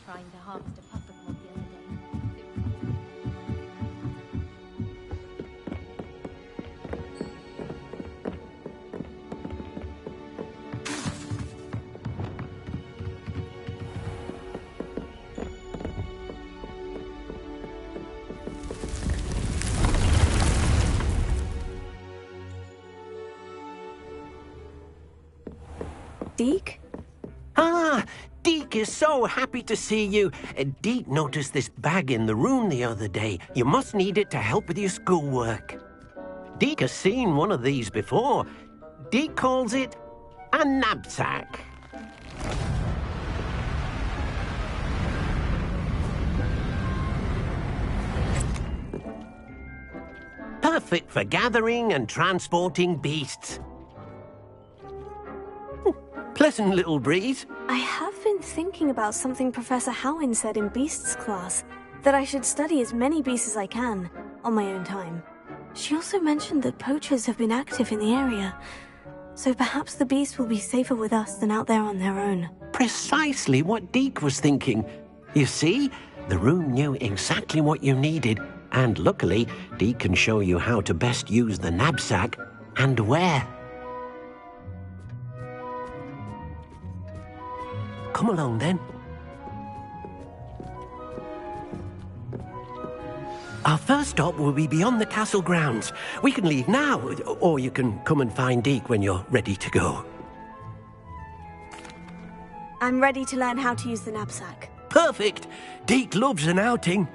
trying to harvest a puffer the other day. Deke? Ah, Deke is so happy to see you. Deke noticed this bag in the room the other day. You must need it to help with your schoolwork. Deke has seen one of these before. Deke calls it a knapsack. Perfect for gathering and transporting beasts. Pleasant little breeze. I have been thinking about something Professor Howin said in Beasts class, that I should study as many beasts as I can, on my own time. She also mentioned that poachers have been active in the area, so perhaps the beasts will be safer with us than out there on their own. Precisely what Deke was thinking. You see, the room knew exactly what you needed, and luckily, Deke can show you how to best use the knapsack and where. Come along, then. Our first stop will be beyond the castle grounds. We can leave now, or you can come and find Deke when you're ready to go. I'm ready to learn how to use the knapsack. Perfect! Deke loves an outing.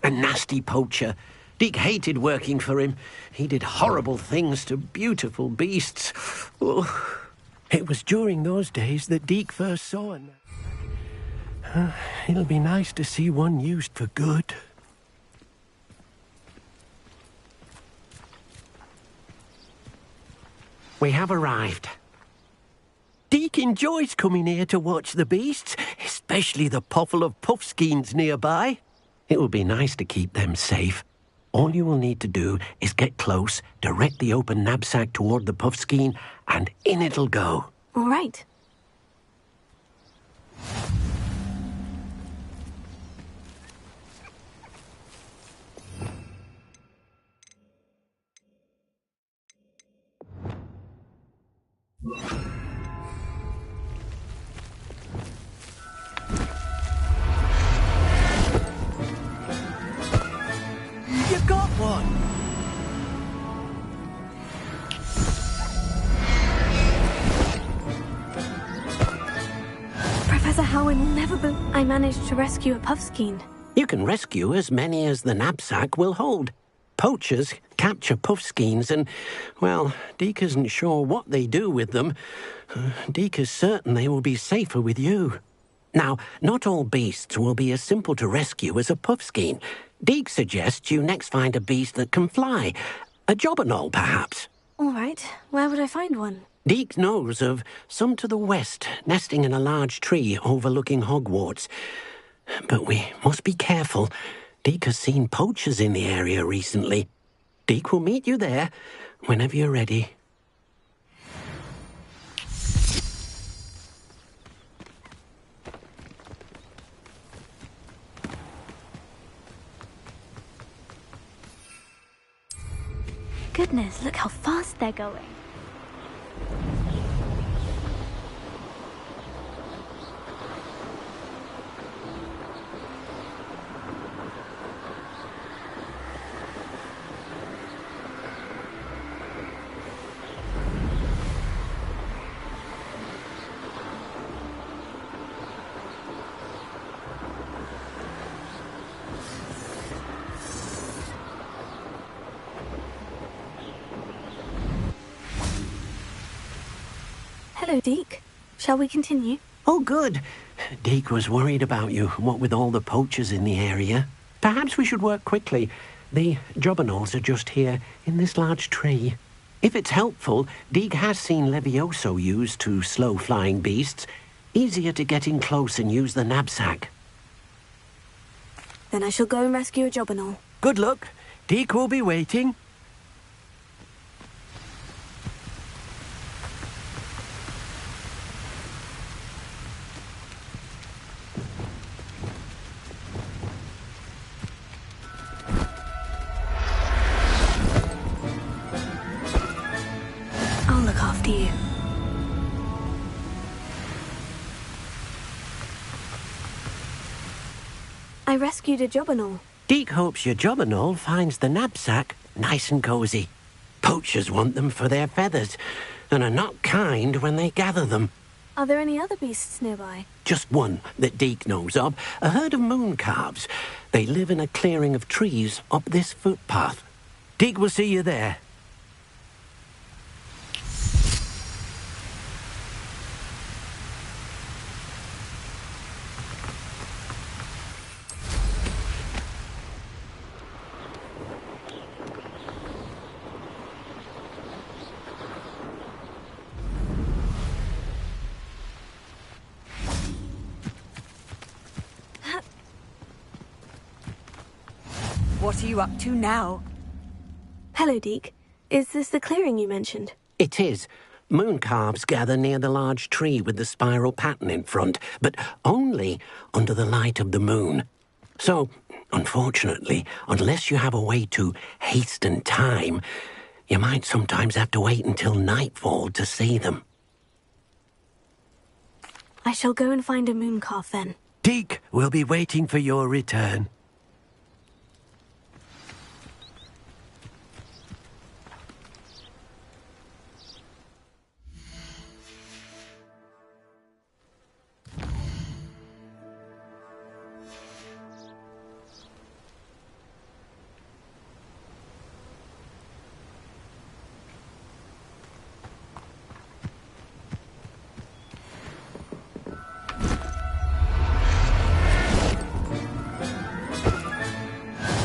A nasty poacher. Deke hated working for him. He did horrible things to beautiful beasts. Oh, it was during those days that Deke first saw a knapsack. It'll be nice to see one used for good. We have arrived. Deke enjoys coming here to watch the beasts, especially the potful of puffskeins nearby. It will be nice to keep them safe. All you will need to do is get close, direct the open knapsack toward the puffskein, and in it'll go. All right. You got one! Professor Howin will never be... I managed to rescue a puffskein. You can rescue as many as the knapsack will hold. Poachers capture puffskeins and, well, Deke isn't sure what they do with them. Deke is certain they will be safer with you. Now, not all beasts will be as simple to rescue as a puffskein. Deke suggests you next find a beast that can fly. A jobberknoll, perhaps. All right. Where would I find one? Deke knows of some to the west, nesting in a large tree overlooking Hogwarts. But we must be careful. Deke has seen poachers in the area recently. Deke will meet you there whenever you're ready. Goodness, look how fast they're going. Hello, Deke. Shall we continue? Oh, good. Deke was worried about you, what with all the poachers in the area. Perhaps we should work quickly. The jobberknolls are just here, in this large tree. If it's helpful, Deek has seen Levioso used to slow flying beasts. Easier to get in close and use the knapsack. Then I shall go and rescue a Jobberknoll. Good luck. Deek will be waiting. I'll look after you. I rescued a Jobberknoll. Deek hopes your Jobberknoll finds the knapsack nice and cosy. Poachers want them for their feathers, and are not kind when they gather them. Are there any other beasts nearby? Just one that Deek knows of, a herd of moon calves. They live in a clearing of trees up this footpath. Deek will see you there. What are you up to now? Hello, Deek. Is this the clearing you mentioned? It is. Moon calves gather near the large tree with the spiral pattern in front, but only under the light of the moon. So, unfortunately, unless you have a way to hasten time, you might sometimes have to wait until nightfall to see them. I shall go and find a moon calf then. Deek will be waiting for your return.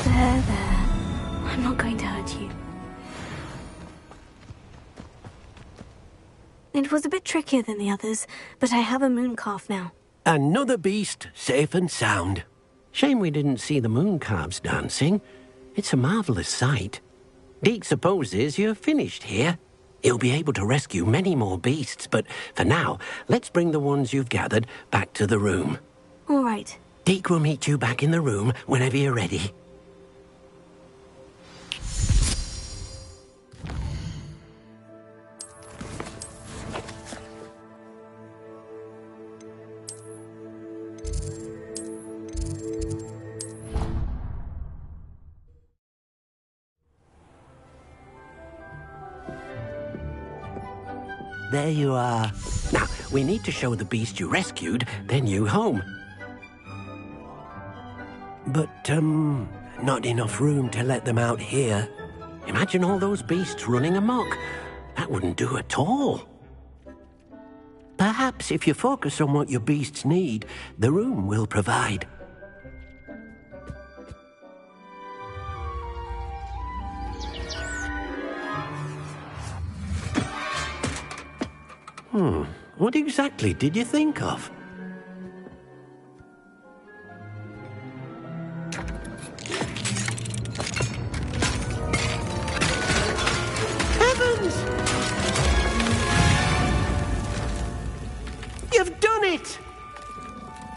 There. I'm not going to hurt you. It was a bit trickier than the others, but I have a moon calf now. Another beast, safe and sound. Shame we didn't see the moon calves dancing. It's a marvellous sight. Deek supposes you're finished here. He'll be able to rescue many more beasts, but for now, let's bring the ones you've gathered back to the room. All right. Deek will meet you back in the room whenever you're ready. There you are. Now, we need to show the beast you rescued their new home. But, not enough room to let them out here. Imagine all those beasts running amok. That wouldn't do at all. Perhaps if you focus on what your beasts need, the room will provide. What exactly did you think of? Heavens! You've done it!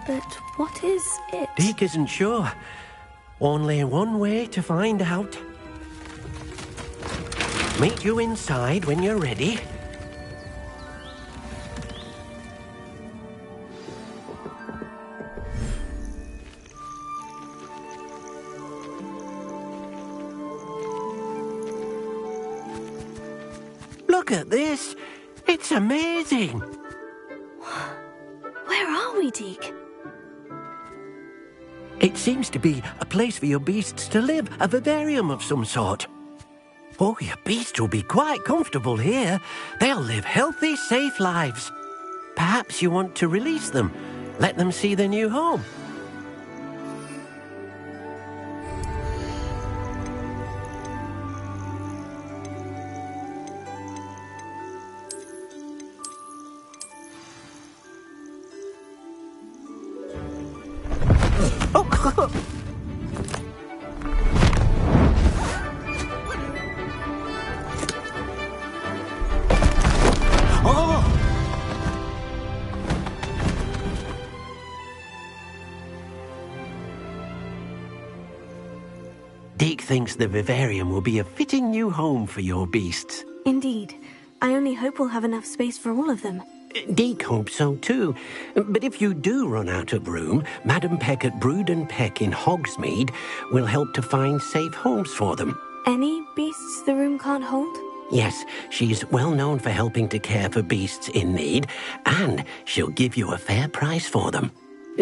But what is it? Deek isn't sure. Only one way to find out. Meet you inside when you're ready. Look at this. It's amazing. Where are we, Deek? It seems to be a place for your beasts to live, a vivarium of some sort. Oh, your beasts will be quite comfortable here. They'll live healthy, safe lives. Perhaps you want to release them, let them see their new home. Deke thinks the vivarium will be a fitting new home for your beasts. Indeed. I only hope we'll have enough space for all of them. Deke hopes so too. But if you do run out of room, Madam Peck at Brood and Peck in Hogsmeade will help to find safe homes for them. Any beasts the room can't hold? Yes, she's well known for helping to care for beasts in need, and she'll give you a fair price for them.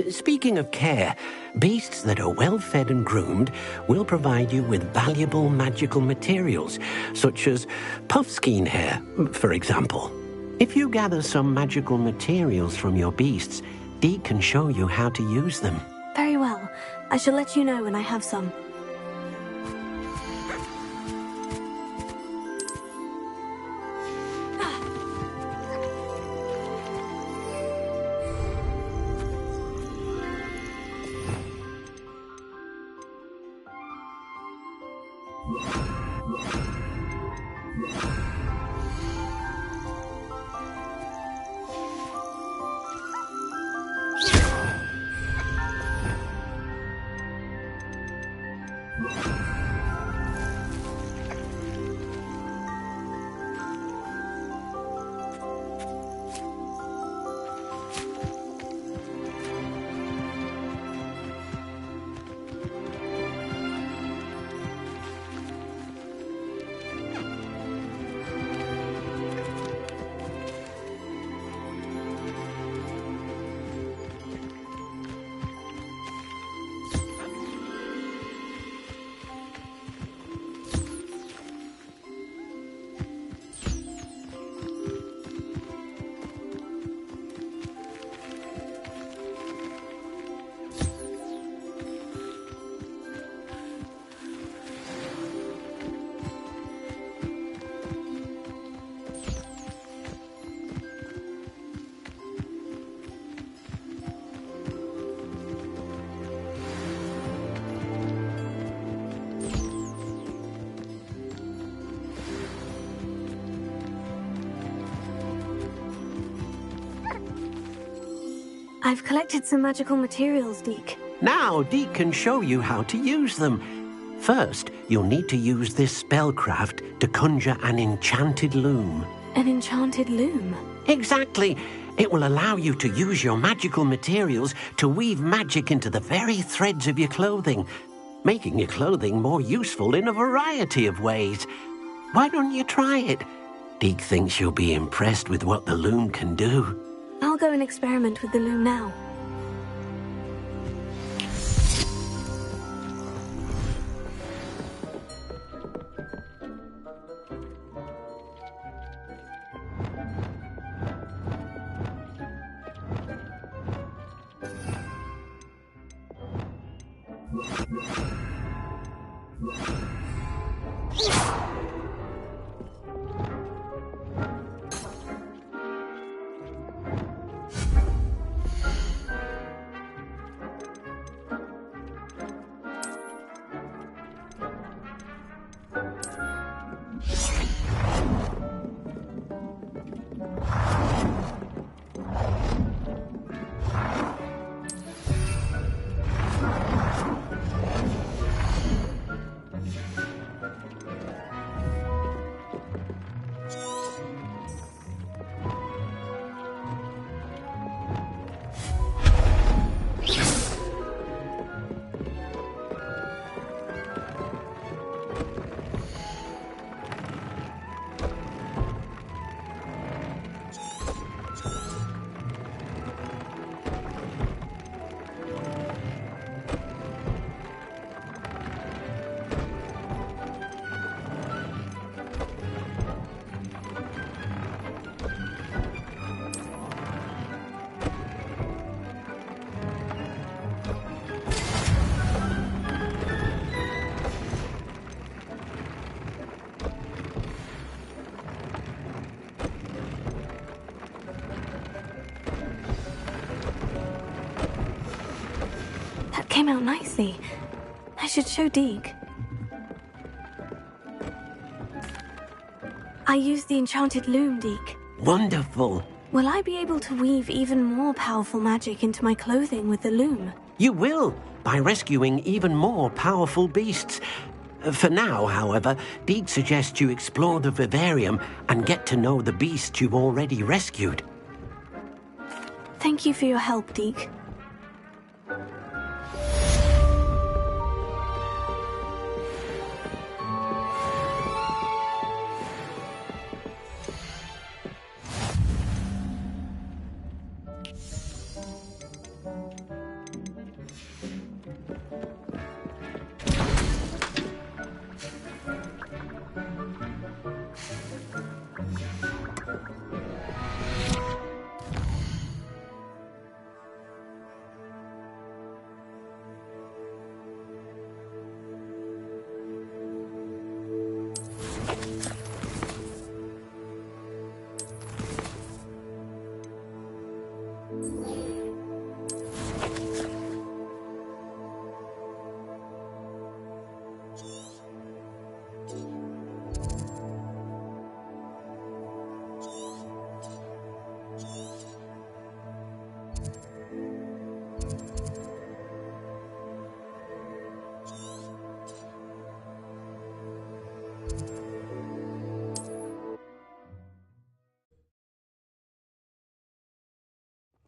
Speaking of care, beasts that are well fed and groomed will provide you with valuable magical materials, such as puffskein hair, for example. If you gather some magical materials from your beasts, Deke can show you how to use them. Very well. I shall let you know when I have some. I've collected some magical materials, Deke. Now Deke can show you how to use them. First, you'll need to use this spellcraft to conjure an enchanted loom. An enchanted loom? Exactly. It will allow you to use your magical materials to weave magic into the very threads of your clothing, making your clothing more useful in a variety of ways. Why don't you try it? Deke thinks you'll be impressed with what the loom can do. I'll go and experiment with the loom now. came out nicely. I should show Deke. I used the enchanted loom, Deke. Wonderful. Will I be able to weave even more powerful magic into my clothing with the loom? You will, by rescuing even more powerful beasts. For now, however, Deke suggests you explore the vivarium and get to know the beasts you've already rescued. Thank you for your help, Deke.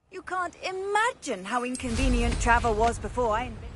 You can't imagine how inconvenient travel was before I invented...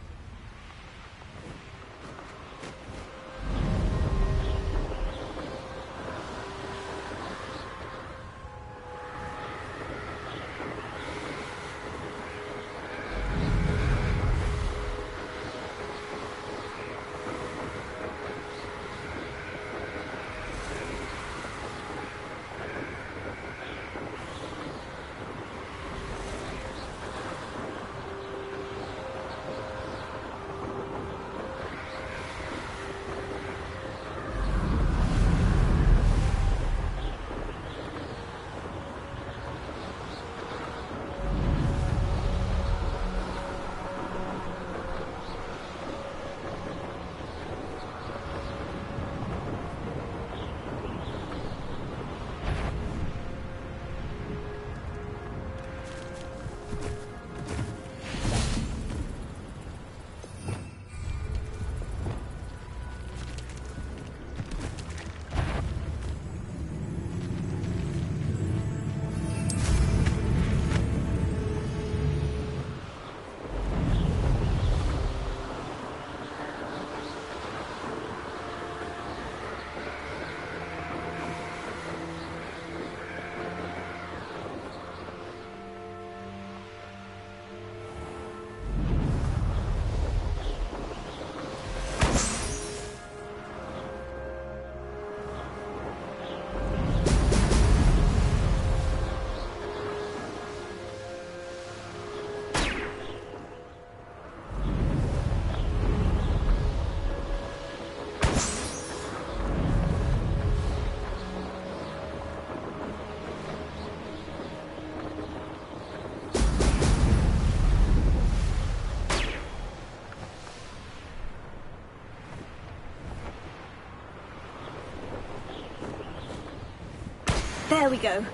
There we go.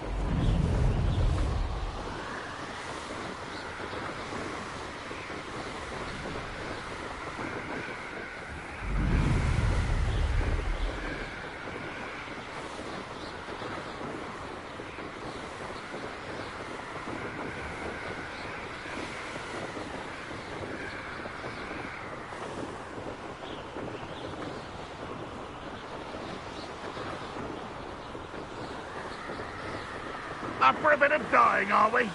Up for a bit of dying, are we?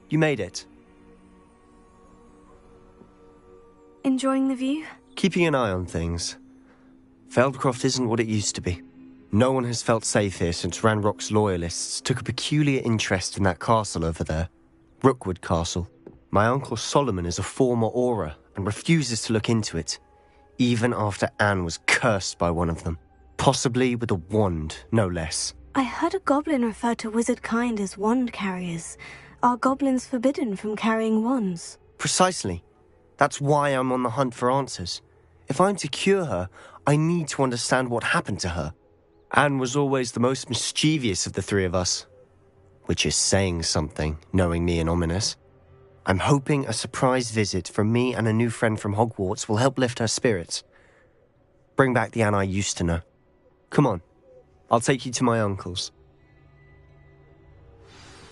You made it. Enjoying the view? Keeping an eye on things. Feldcroft isn't what it used to be. No one has felt safe here since Ranrock's loyalists took a peculiar interest in that castle over there. Rookwood Castle. My uncle Solomon is a former Auror and refuses to look into it, even after Anne was cursed by one of them. Possibly with a wand, no less. I heard a goblin refer to wizard kind as wand carriers. Are goblins forbidden from carrying wands? Precisely. That's why I'm on the hunt for answers. If I'm to cure her, I need to understand what happened to her. Anne was always the most mischievous of the three of us. Which is saying something, knowing me and Ominous. I'm hoping a surprise visit from me and a new friend from Hogwarts will help lift her spirits. Bring back the Anne I used to know. Come on, I'll take you to my uncle's.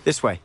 This way.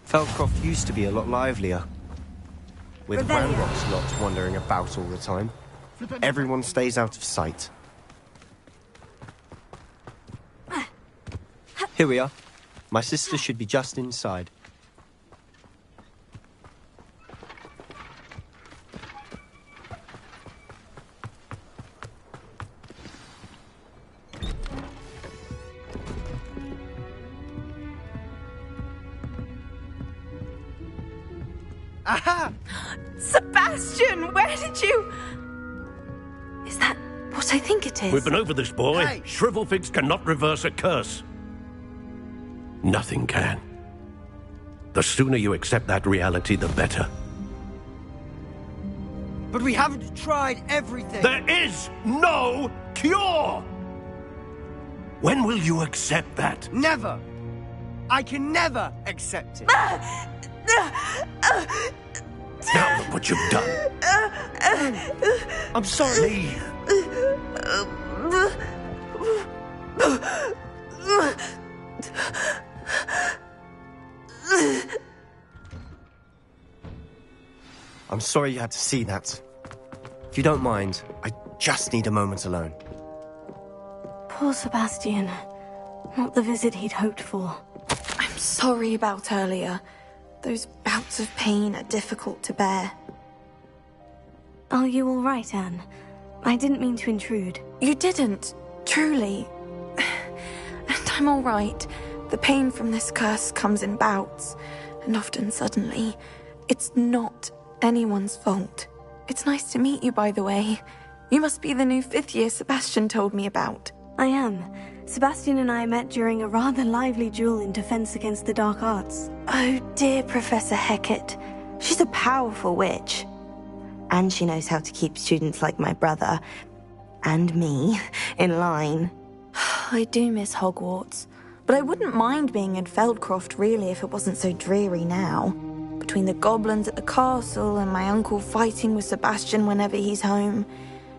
Feldcroft used to be a lot livelier. With Ranrock's lot wandering about all the time, everyone stays out of sight. Here we are. My sister should be just inside. Aha! Sebastian, where did you... Is that what I think it is? We've been over this, boy. Hey! Shrivelfigs cannot reverse a curse. Nothing can. The sooner you accept that reality, the better. But we haven't tried everything. There is no cure! When will you accept that? Never. I can never accept it. Now look what you've done. I'm sorry. Leave. I'm sorry you had to see that. If you don't mind, I just need a moment alone. Poor Sebastian. Not the visit he'd hoped for. I'm sorry about earlier. Those bouts of pain are difficult to bear. Are you all right, Anne? I didn't mean to intrude. You didn't, truly. And I'm all right. The pain from this curse comes in bouts, and often suddenly. It's not anyone's fault. It's nice to meet you, by the way. You must be the new 5th year Sebastian told me about. I am. Sebastian and I met during a rather lively duel in defense against the dark arts. Oh, dear Professor Hecat. She's a powerful witch. And she knows how to keep students like my brother, and me, in line. I do miss Hogwarts, but I wouldn't mind being in Feldcroft, really, if it wasn't so dreary now. Between the goblins at the castle and my uncle fighting with Sebastian whenever he's home,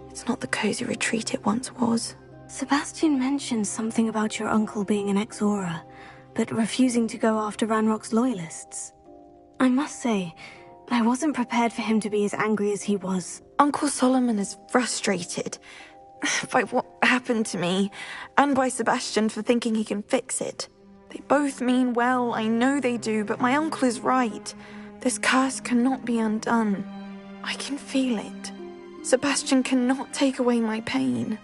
it's not the cozy retreat it once was. Sebastian mentioned something about your uncle being an ex-Aura, but refusing to go after Ranrock's loyalists. I must say, I wasn't prepared for him to be as angry as he was. Uncle Solomon is frustrated by what happened to me, and by Sebastian for thinking he can fix it. They both mean well, I know they do, but my uncle is right. This curse cannot be undone. I can feel it. Sebastian cannot take away my pain.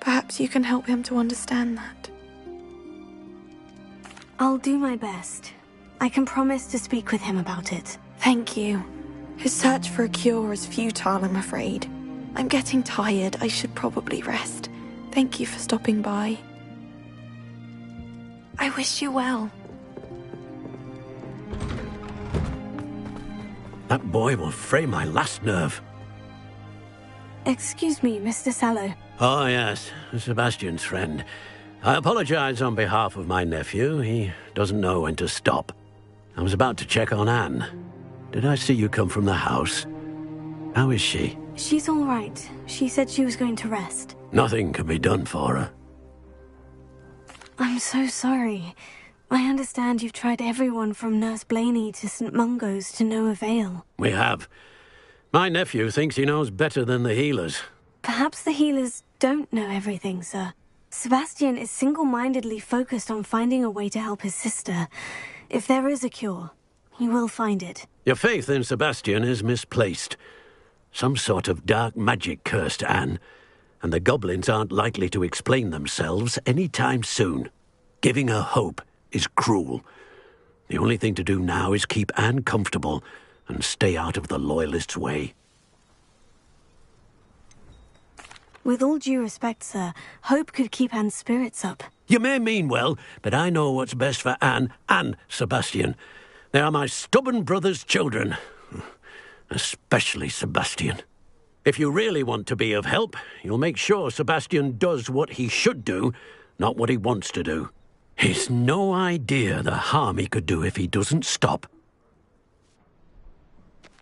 Perhaps you can help him to understand that. I'll do my best. I can promise to speak with him about it. Thank you. His search for a cure is futile, I'm afraid. I'm getting tired. I should probably rest. Thank you for stopping by. I wish you well. That boy will fray my last nerve. Excuse me, Mr. Sallow. Oh, yes, Sebastian's friend. I apologize on behalf of my nephew. He doesn't know when to stop. I was about to check on Anne. Did I see you come from the house? How is she? She's all right. She said she was going to rest. Nothing can be done for her. I'm so sorry. I understand you've tried everyone from Nurse Blaney to St. Mungo's to no avail. We have. My nephew thinks he knows better than the healers. Perhaps the healers don't know everything, sir. Sebastian is single-mindedly focused on finding a way to help his sister. If there is a cure, he will find it. Your faith in Sebastian is misplaced. Some sort of dark magic cursed Anne, and the goblins aren't likely to explain themselves any time soon. Giving her hope is cruel. The only thing to do now is keep Anne comfortable and stay out of the Loyalists' way. With all due respect, sir, hope could keep Anne's spirits up. You may mean well, but I know what's best for Anne and Sebastian. They are my stubborn brother's children. Especially Sebastian. If you really want to be of help, you'll make sure Sebastian does what he should do, not what he wants to do. He's no idea the harm he could do if he doesn't stop.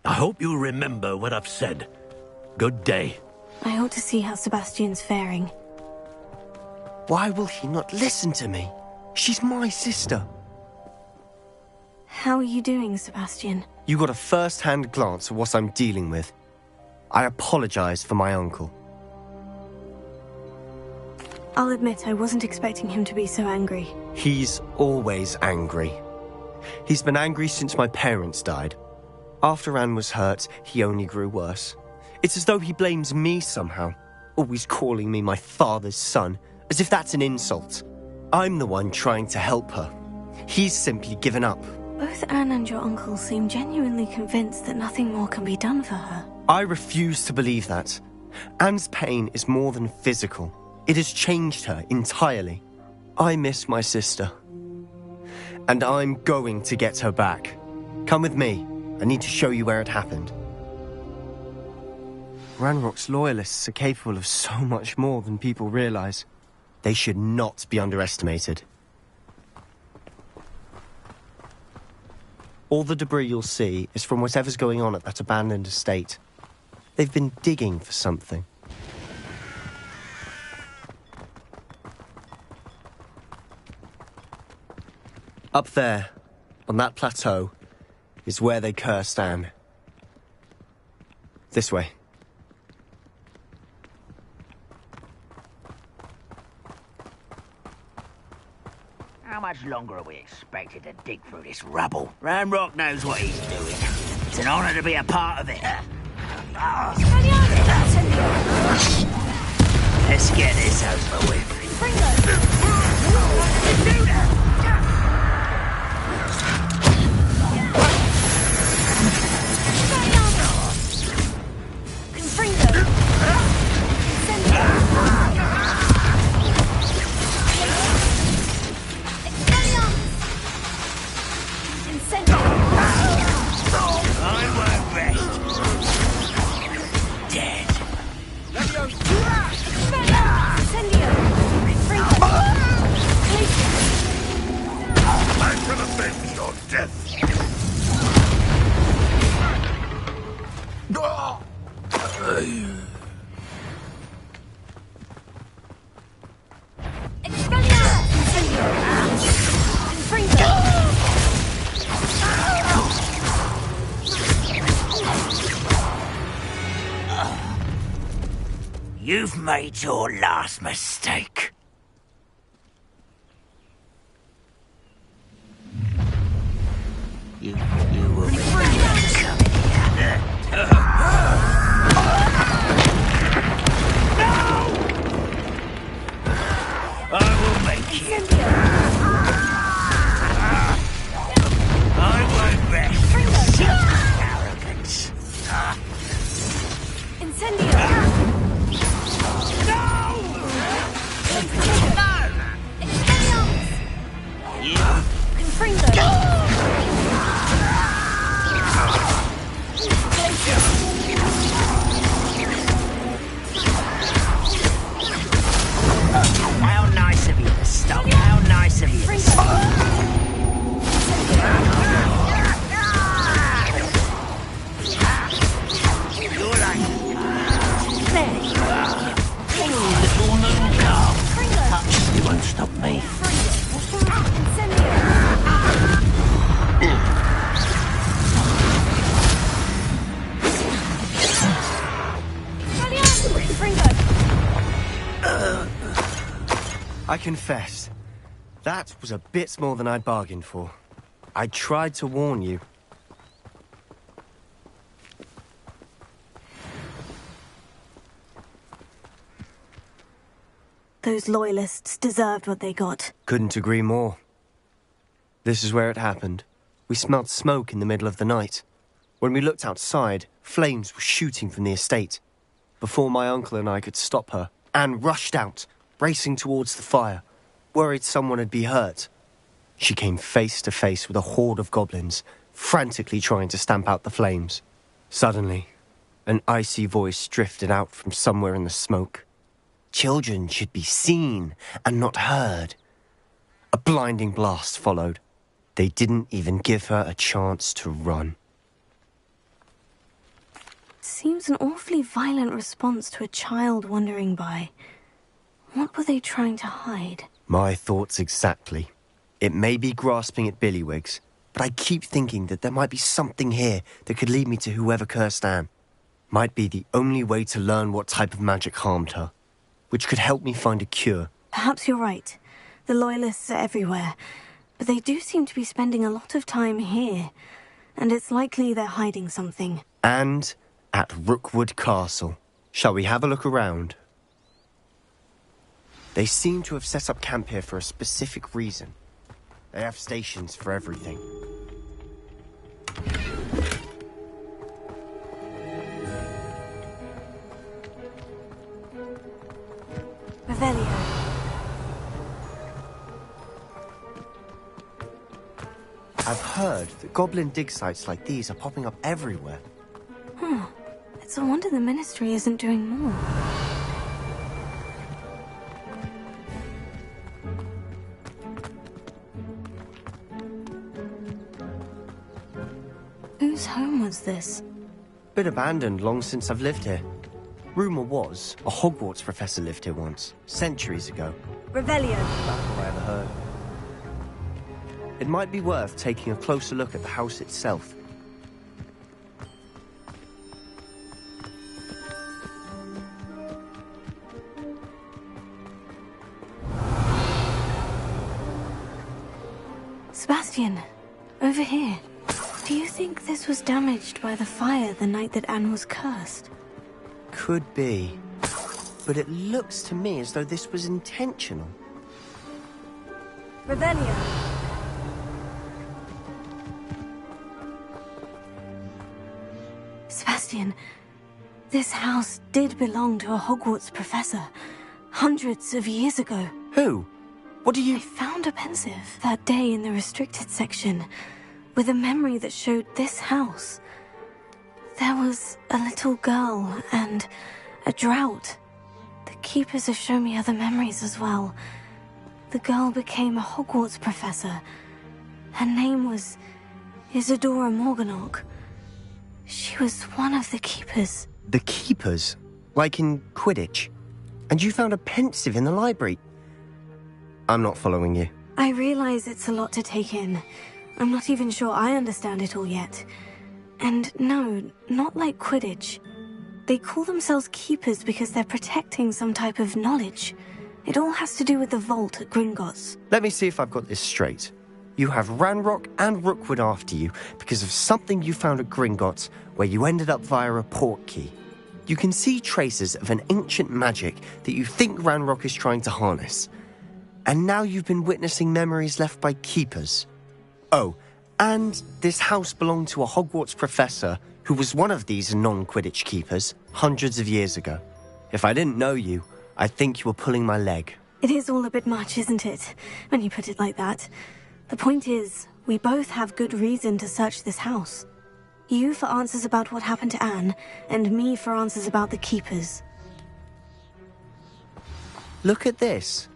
I hope you remember what I've said. Good day. I ought to see how Sebastian's faring. Why will he not listen to me? She's my sister. How are you doing, Sebastian? You got a first-hand glance at what I'm dealing with. I apologize for my uncle. I'll admit I wasn't expecting him to be so angry. He's always angry. He's been angry since my parents died. After Anne was hurt, he only grew worse. It's as though he blames me somehow, always calling me my father's son, as if that's an insult. I'm the one trying to help her. He's simply given up. Both Anne and your uncle seem genuinely convinced that nothing more can be done for her. I refuse to believe that. Anne's pain is more than physical. It has changed her entirely. I miss my sister. And I'm going to get her back. Come with me. I need to show you where it happened. Ranrock's loyalists are capable of so much more than people realize. They should not be underestimated. All the debris you'll see is from whatever's going on at that abandoned estate. They've been digging for something. Up there, on that plateau, is where they cursed Anne. This way. How much longer are we expected to dig through this rubble? Ranrock knows what he's doing. It's an honor to be a part of it. Let's get this over with. You've made your last mistake. You will be coming here. No! I will make you. I won't rest in such arrogance. Incendio! How nice of you to stop. How nice of you to stop. You're like... There you are. Oh, little moon calf. Touch, you won't stop me. I confess, that was a bit more than I'd bargained for. I tried to warn you. Those loyalists deserved what they got. Couldn't agree more. This is where it happened. We smelled smoke in the middle of the night. When we looked outside, flames were shooting from the estate. Before my uncle and I could stop her, Anne rushed out, racing towards the fire, worried someone had been hurt. She came face to face with a horde of goblins, frantically trying to stamp out the flames. Suddenly, an icy voice drifted out from somewhere in the smoke. Children should be seen and not heard. A blinding blast followed. They didn't even give her a chance to run. Seems an awfully violent response to a child wandering by. What were they trying to hide? My thoughts exactly. It may be grasping at Billywigs, but I keep thinking that there might be something here that could lead me to whoever cursed Anne. Might be the only way to learn what type of magic harmed her, which could help me find a cure. Perhaps you're right. The Loyalists are everywhere, but they do seem to be spending a lot of time here, and it's likely they're hiding something. And at Rookwood Castle. Shall we have a look around? They seem to have set up camp here for a specific reason. They have stations for everything. Revelio. I've heard that goblin dig sites like these are popping up everywhere. It's a wonder the Ministry isn't doing more. Whose home was this? Been abandoned long since I've lived here. Rumour was a Hogwarts professor lived here once, centuries ago. Revelio. That's all I ever heard. It might be worth taking a closer look at the house itself. Sebastian, over here. Do you think this was damaged by the fire the night that Anne was cursed? Could be. But it looks to me as though this was intentional. Revelio. Sebastian, this house did belong to a Hogwarts professor, hundreds of years ago. Who? What do you... I found a pensive that day in the restricted section, with a memory that showed this house. There was a little girl and a drought. The keepers have shown me other memories as well. The girl became a Hogwarts professor. Her name was Isadora Morganach. She was one of the keepers. The keepers? Like in Quidditch? And you found a pensive in the library? I'm not following you. I realize it's a lot to take in. I'm not even sure I understand it all yet. And no, not like Quidditch. They call themselves keepers because they're protecting some type of knowledge. It all has to do with the vault at Gringotts. Let me see if I've got this straight. You have Ranrock and Rookwood after you because of something you found at Gringotts where you ended up via a port key. You can see traces of an ancient magic that you think Ranrock is trying to harness. And now you've been witnessing memories left by keepers. Oh, and this house belonged to a Hogwarts professor who was one of these non-Quidditch keepers hundreds of years ago. If I didn't know you, I'd think you were pulling my leg. It is all a bit much, isn't it, when you put it like that? The point is, we both have good reason to search this house. You for answers about what happened to Anne, and me for answers about the keepers. Look at this.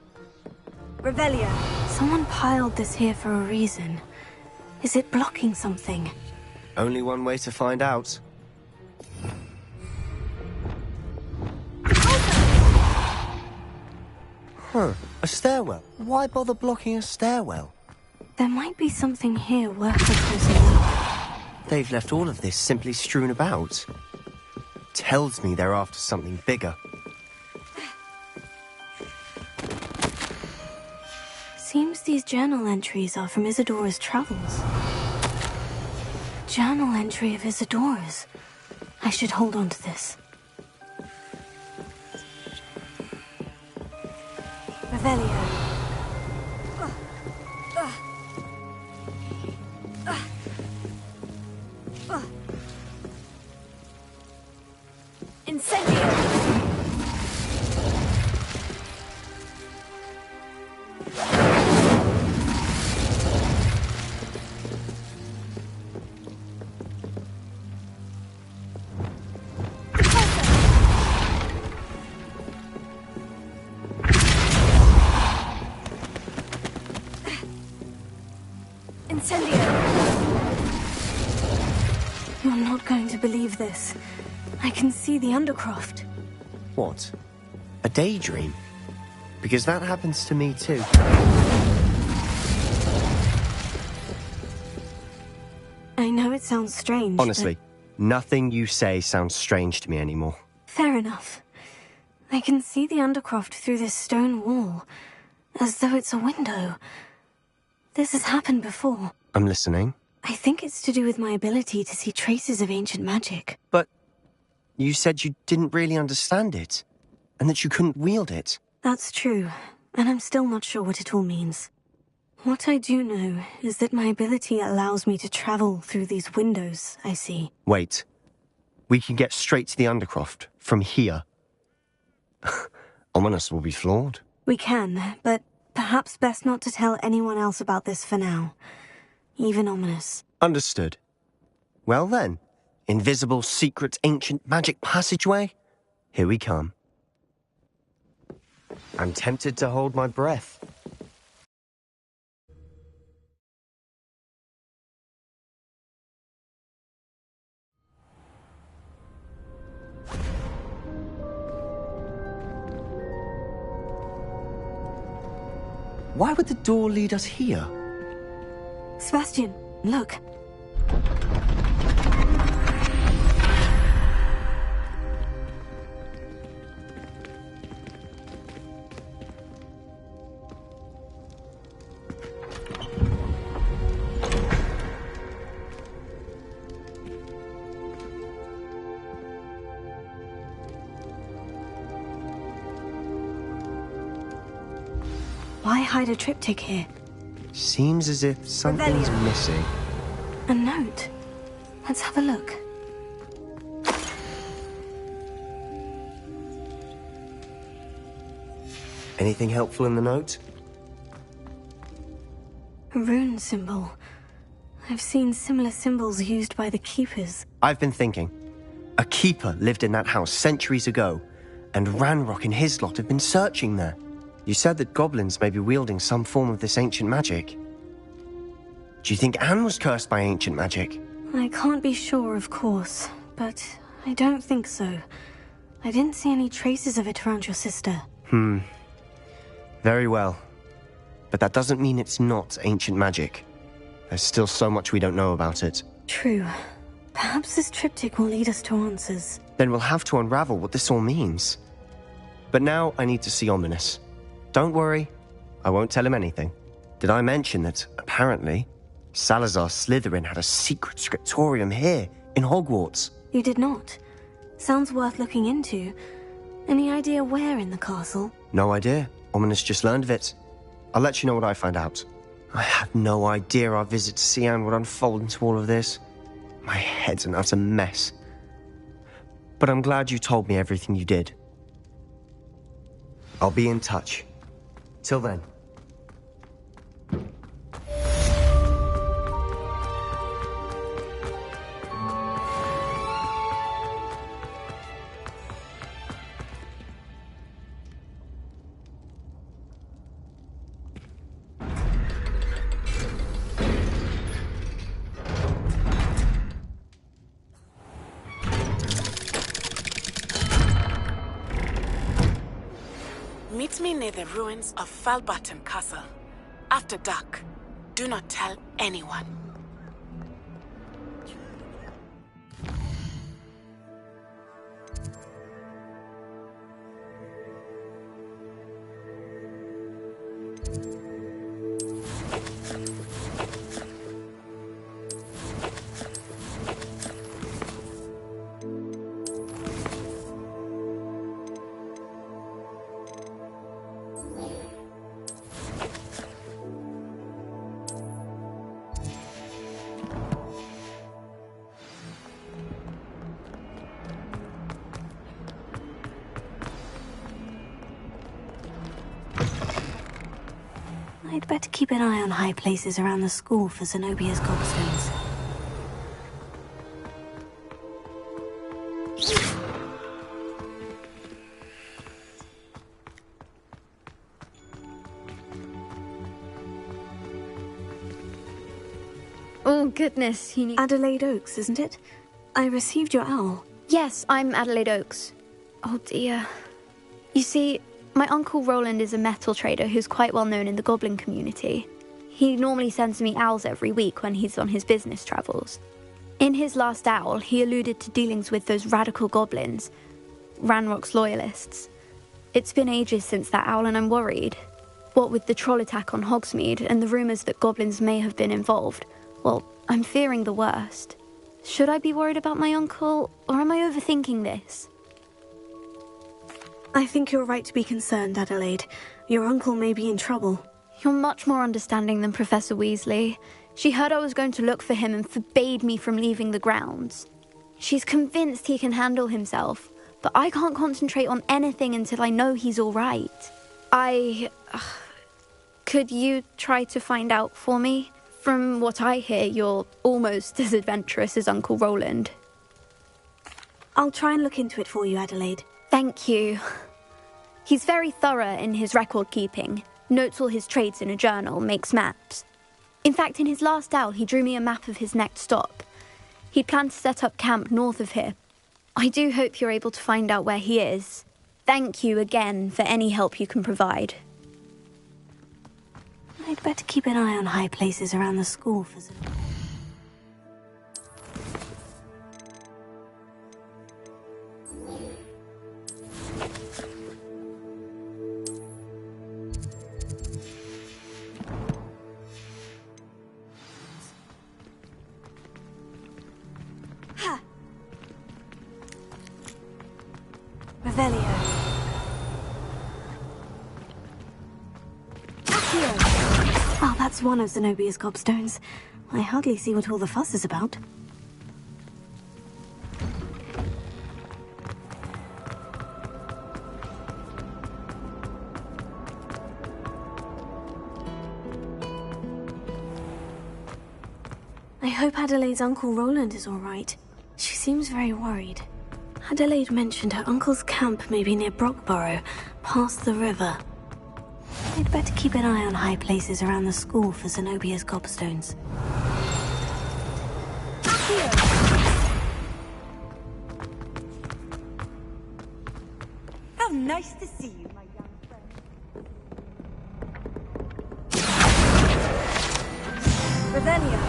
Revelio. Someone piled this here for a reason. Is it blocking something? Only one way to find out. Huh, a stairwell. Why bother blocking a stairwell? There might be something here worth a closer look. They've left all of this simply strewn about. Tells me they're after something bigger. Seems these journal entries are from Isadora's travels. Journal entry of Isadora's. I should hold on to this. Revelio. Incendio. You're not going to believe this. I can see the Undercroft. What? A daydream? Because that happens to me too. I know it sounds strange, Honestly, nothing you say sounds strange to me anymore. Fair enough. I can see the Undercroft through this stone wall, as though it's a window. This has happened before. I'm listening. I think it's to do with my ability to see traces of ancient magic. But you said you didn't really understand it, and that you couldn't wield it. That's true, and I'm still not sure what it all means. What I do know is that my ability allows me to travel through these windows I see. Wait. We can get straight to the Undercroft from here. Ominous will be flawed. We can, but perhaps best not to tell anyone else about this for now. Even Ominous. Understood. Well then, invisible, secret, ancient magic passageway? Here we come. I'm tempted to hold my breath. Why would the door lead us here? Sebastian, look. Why hide a triptych here? Seems as if something's missing. A note. Let's have a look. Anything helpful in the note? A rune symbol. I've seen similar symbols used by the keepers. I've been thinking. A keeper lived in that house centuries ago, and Ranrock and his lot have been searching there. You said that goblins may be wielding some form of this ancient magic. Do you think Anne was cursed by ancient magic? I can't be sure, of course, but I don't think so. I didn't see any traces of it around your sister. Very well. But that doesn't mean it's not ancient magic. There's still so much we don't know about it. True. Perhaps this triptych will lead us to answers. then we'll have to unravel what this all means. But now I need to see Ominous. Don't worry, I won't tell him anything. Did I mention that, apparently, Salazar Slytherin had a secret scriptorium here, in Hogwarts? You did not. Sounds worth looking into. Any idea where in the castle? No idea. Ominous just learned of it. I'll let you know what I find out. I had no idea our visit to Cian would unfold into all of this. My head's an utter mess. But I'm glad you told me everything you did. I'll be in touch. Till then. Meet me near the ruins of Falbottom Castle. After dark. Do not tell anyone. I'd better keep an eye on high places around the school for Zenobia's gobstones. Oh, goodness, you need... Adelaide Oaks, isn't it? I received your owl. Yes, I'm Adelaide Oaks. Oh, dear. You see, my Uncle Roland is a metal trader who's quite well known in the goblin community. He normally sends me owls every week when he's on his business travels. In his last owl, he alluded to dealings with those radical goblins, Ranrock's loyalists. It's been ages since that owl and I'm worried. What with the troll attack on Hogsmeade and the rumours that goblins may have been involved, well, I'm fearing the worst. Should I be worried about my uncle, or am I overthinking this? I think you're right to be concerned, Adelaide. Your uncle may be in trouble. You're much more understanding than Professor Weasley. She heard I was going to look for him and forbade me from leaving the grounds. She's convinced he can handle himself, but I can't concentrate on anything until I know he's all right. Could you try to find out for me? From what I hear, you're almost as adventurous as Uncle Roland. I'll try and look into it for you, Adelaide. Thank you. He's very thorough in his record keeping, notes all his trades in a journal, makes maps. In fact, in his last owl, he drew me a map of his next stop. He'd planned to set up camp north of here. I do hope you're able to find out where he is. Thank you again for any help you can provide. I'd better keep an eye on high places around the school for... Revelio. Oh, that's one of Zenobia's gobstones. I hardly see what all the fuss is about. I hope Adelaide's Uncle Roland is all right. She seems very worried. Adelaide mentioned her uncle's camp may be near Brockborough, past the river. I'd better keep an eye on high places around the school for Zenobia's gobstones. How nice to see you, my young friend. Revelio.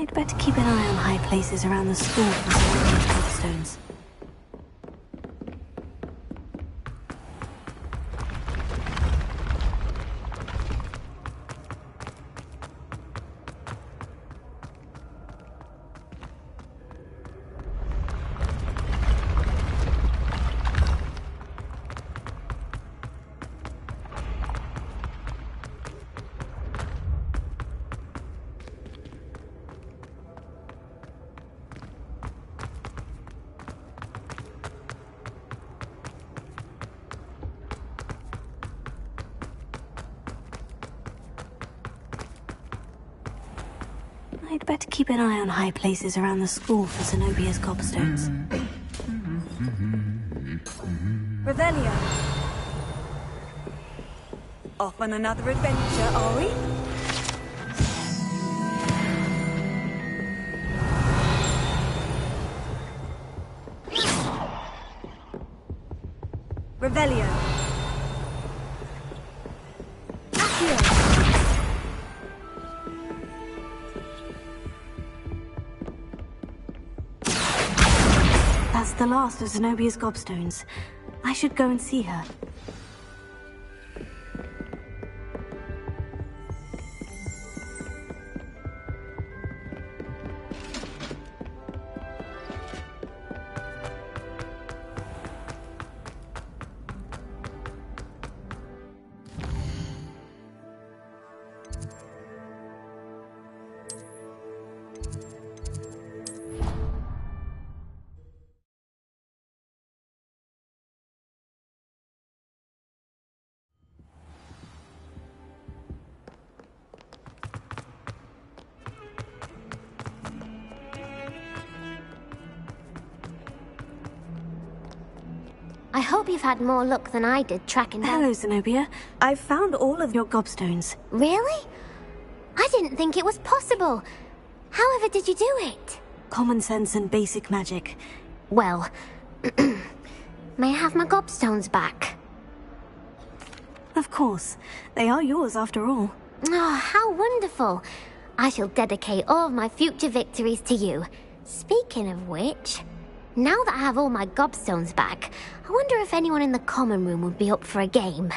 I'd better keep an eye on high places around the school for some cobblestones. I'd better keep an eye on high places around the school for Zenobia's cobblestones. Revelio. Off on another adventure, are we? Revelio. Accio. That's the last of Zenobia's gobstones. I should go and see her. I hope you've had more luck than I did tracking down... Hello, Zenobia. I've found all of your gobstones. Really? I didn't think it was possible. However did you do it? Common sense and basic magic. Well, may I have my gobstones back? Of course. They are yours after all. Oh, how wonderful. I shall dedicate all of my future victories to you. Speaking of which, now that I have all my gobstones back, I wonder if anyone in the common room would be up for a game.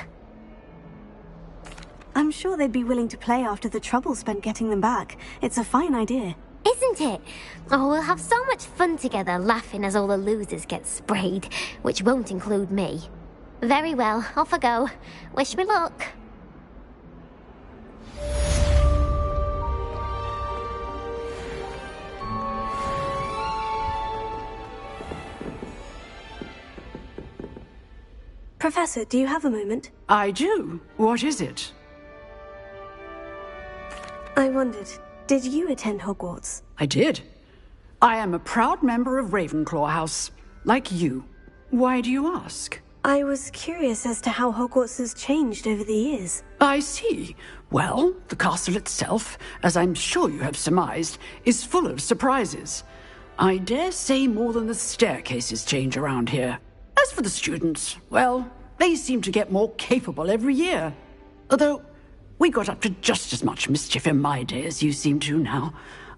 I'm sure they'd be willing to play after the trouble spent getting them back. It's a fine idea. Isn't it? Oh, we'll have so much fun together, laughing as all the losers get sprayed, which won't include me. Very well, off I go. Wish me luck. Professor, do you have a moment? I do. What is it? I wondered, did you attend Hogwarts? I did. I am a proud member of Ravenclaw House, like you. Why do you ask? I was curious as to how Hogwarts has changed over the years. I see. Well, the castle itself, as I'm sure you have surmised, is full of surprises. I dare say more than the staircases change around here. As for the students, well, they seem to get more capable every year. Although, we got up to just as much mischief in my day as you seem to now.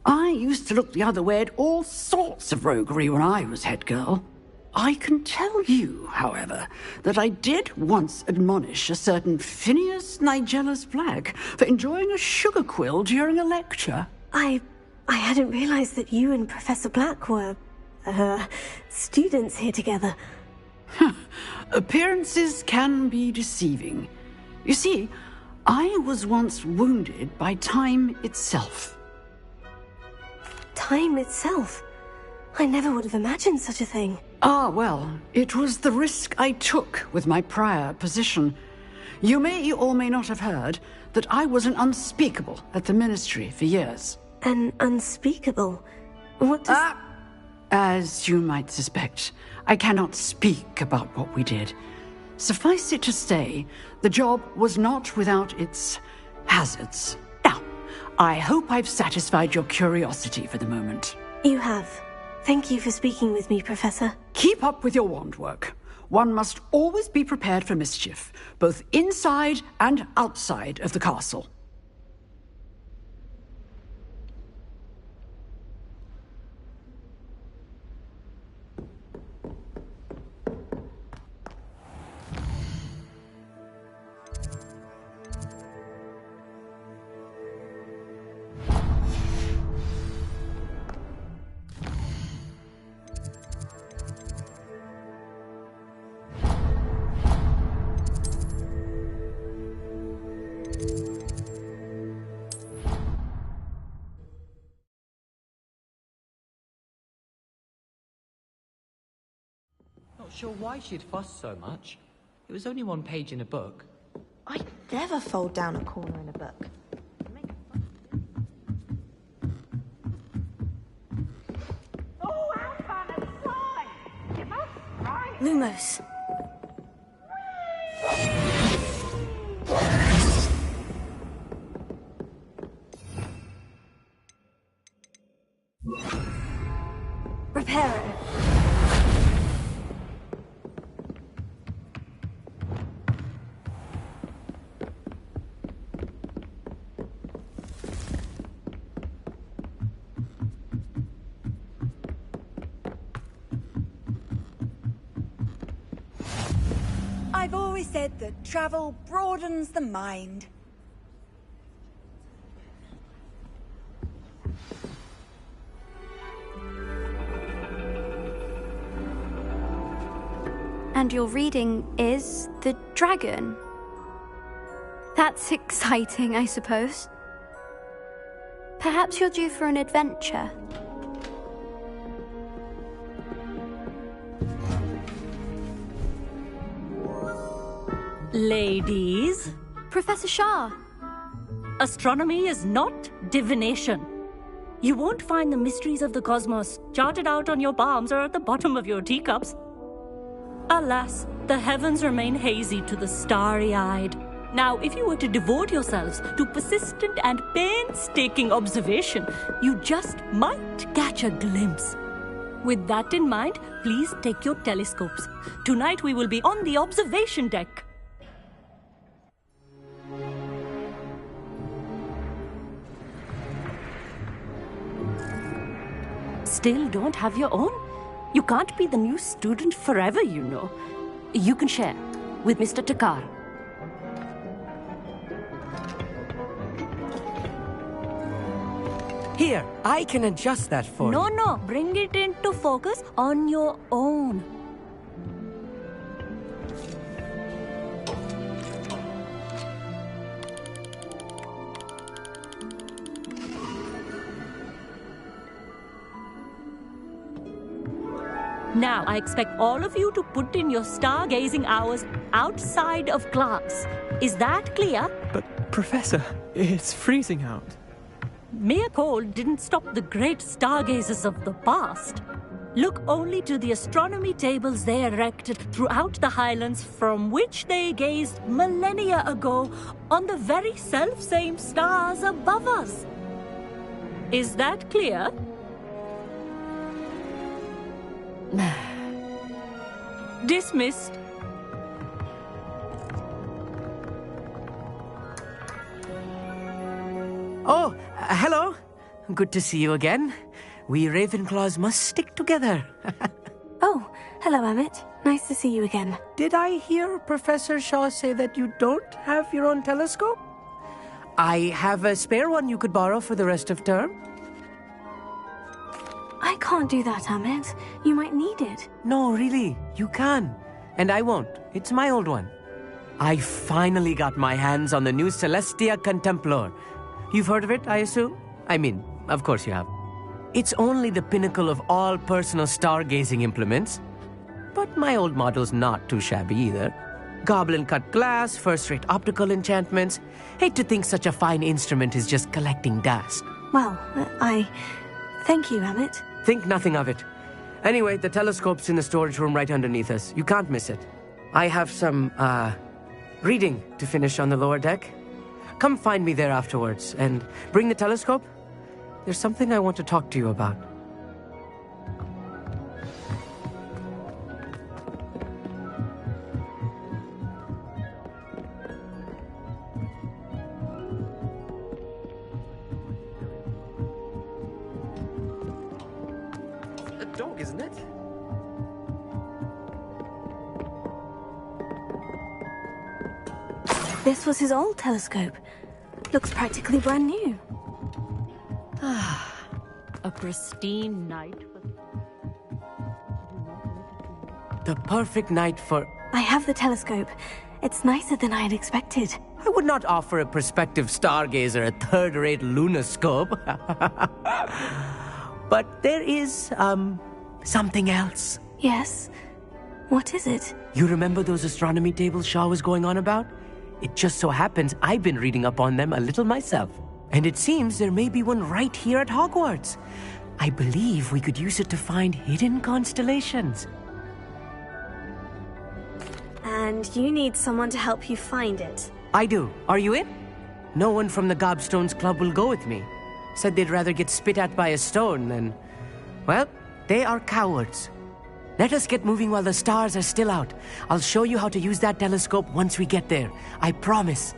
I used to look the other way at all sorts of roguery when I was head girl. I can tell you, however, that I did once admonish a certain Phineas Nigella's Black for enjoying a sugar quill during a lecture. I hadn't realized that you and Professor Black were, students here together. Appearances can be deceiving. You see, I was once wounded by time itself. Time itself? I never would have imagined such a thing. Ah, well, it was the risk I took with my prior position. You may or may not have heard that I was an unspeakable at the Ministry for years. An unspeakable? What does... As you might suspect, I cannot speak about what we did. Suffice it to say, the job was not without its hazards. Now, I hope I've satisfied your curiosity for the moment. You have. Thank you for speaking with me, Professor. Keep up with your wand work. One must always be prepared for mischief, both inside and outside of the castle. sure why she'd fuss so much. It was only one page in a book. I'd never fold down a corner in a book. Lumos. Reparo. I've always said that travel broadens the mind. And your reading is The Dragon. That's exciting, I suppose. Perhaps you're due for an adventure. Ladies, Professor Shah. astronomy is not divination. You won't find the mysteries of the cosmos charted out on your palms or at the bottom of your teacups. Alas, the heavens remain hazy to the starry-eyed. Now, if you were to devote yourselves to persistent and painstaking observation, you just might catch a glimpse. With that in mind, please take your telescopes. Tonight we will be on the observation deck. Still don't have your own? You can't be the new student forever, you know. You can share with Mr. Takar. Here, I can adjust that for you. No, bring it into focus on your own. Now, I expect all of you to put in your stargazing hours outside of class. Is that clear? But, Professor, it's freezing out. Mere cold didn't stop the great stargazers of the past. Look only to the astronomy tables they erected throughout the highlands from which they gazed millennia ago on the very self-same stars above us. Is that clear? Dismissed. Oh, hello. Good to see you again. We Ravenclaws must stick together. Oh, hello, Amit. Nice to see you again. Did I hear Professor Shaw say that you don't have your own telescope? I have a spare one you could borrow for the rest of term. I can't do that, Amit. You might need it. No, really, you can. And I won't. It's my old one. I finally got my hands on the new Celestia Contemplar. You've heard of it, I assume? I mean, of course you have. It's only the pinnacle of all personal stargazing implements. But my old model's not too shabby either. Goblin-cut glass, first-rate optical enchantments. Hate to think such a fine instrument is just collecting dust. Well, thank you, Amit. Think nothing of it. Anyway, the telescope's in the storage room right underneath us. You can't miss it. I have some, reading to finish on the lower deck. Come find me there afterwards, and bring the telescope. There's something I want to talk to you about. A dog, isn't it? This was his old telescope. Looks practically brand new. A pristine night. The perfect night for... I have the telescope. It's nicer than I had expected. I would not offer a prospective stargazer a third-rate lunoscope. But there is, something else. Yes? What is it? You remember those astronomy tables Shaw was going on about? It just so happens I've been reading up on them a little myself. And it seems there may be one right here at Hogwarts. I believe we could use it to find hidden constellations. And you need someone to help you find it. I do. Are you in? No one from the Gobstones Club will go with me. Said they'd rather get spit at by a stone than... Well, they are cowards. Let us get moving while the stars are still out. I'll show you how to use that telescope once we get there. I promise.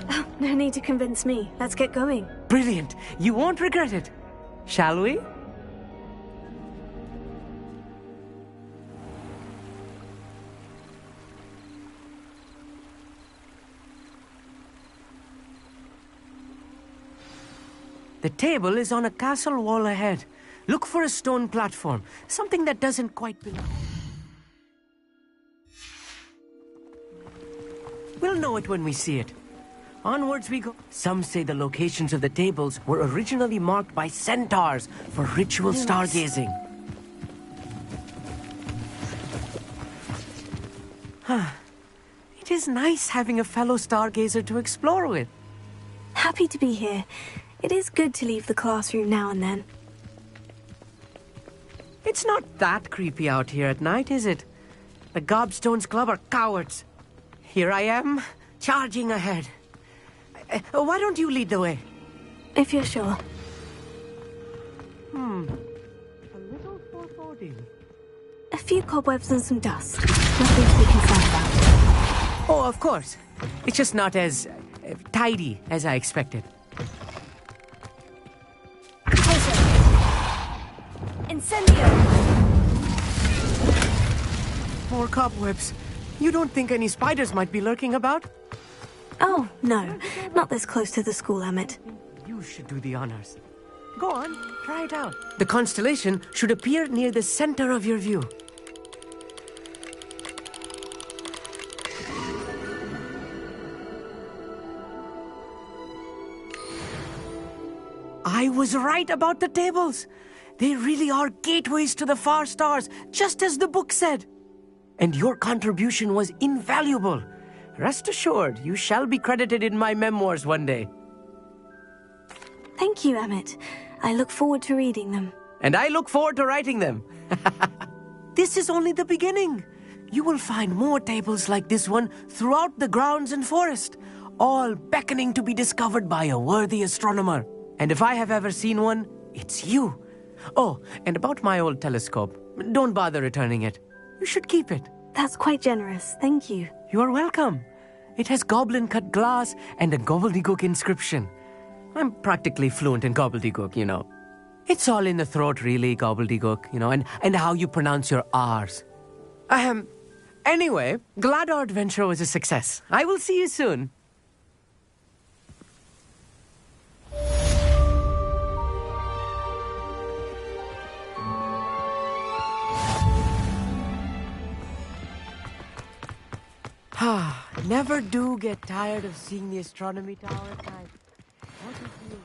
Oh, no need to convince me. Let's get going. Brilliant. You won't regret it. Shall we? The table is on a castle wall ahead. Look for a stone platform, something that doesn't quite belong. We'll know it when we see it. Onwards we go. Some say the locations of the tables were originally marked by centaurs for ritual stargazing. It is nice having a fellow stargazer to explore with. Happy to be here. It is good to leave the classroom now and then. It's not that creepy out here at night, is it? The Gobstones Club are cowards. Here I am, charging ahead. Why don't you lead the way? If you're sure. A little foreboding. A few cobwebs and some dust. Nothing to be concerned about. Oh, of course. It's just not as tidy as I expected. Incendio! More cobwebs. You don't think any spiders might be lurking about? Oh, no. Not this close to the school, Emmett. You should do the honors. Go on, try it out. The constellation should appear near the center of your view. I was right about the tables. They really are gateways to the far stars, just as the book said. And your contribution was invaluable. Rest assured, you shall be credited in my memoirs one day. Thank you, Emmett. I look forward to reading them. And I look forward to writing them. This is only the beginning. You will find more tables like this one throughout the grounds and forest, all beckoning to be discovered by a worthy astronomer. And if I have ever seen one, it's you. Oh, and about my old telescope, don't bother returning it. You should keep it. That's quite generous. Thank you. You are welcome. It has goblin-cut glass and a gobbledygook inscription. I'm practically fluent in gobbledygook, you know. It's all in the throat, really, gobbledygook, you know, and how you pronounce your R's. Anyway, glad our adventure was a success. I will see you soon. Never do get tired of seeing the astronomy tower at night. What is you?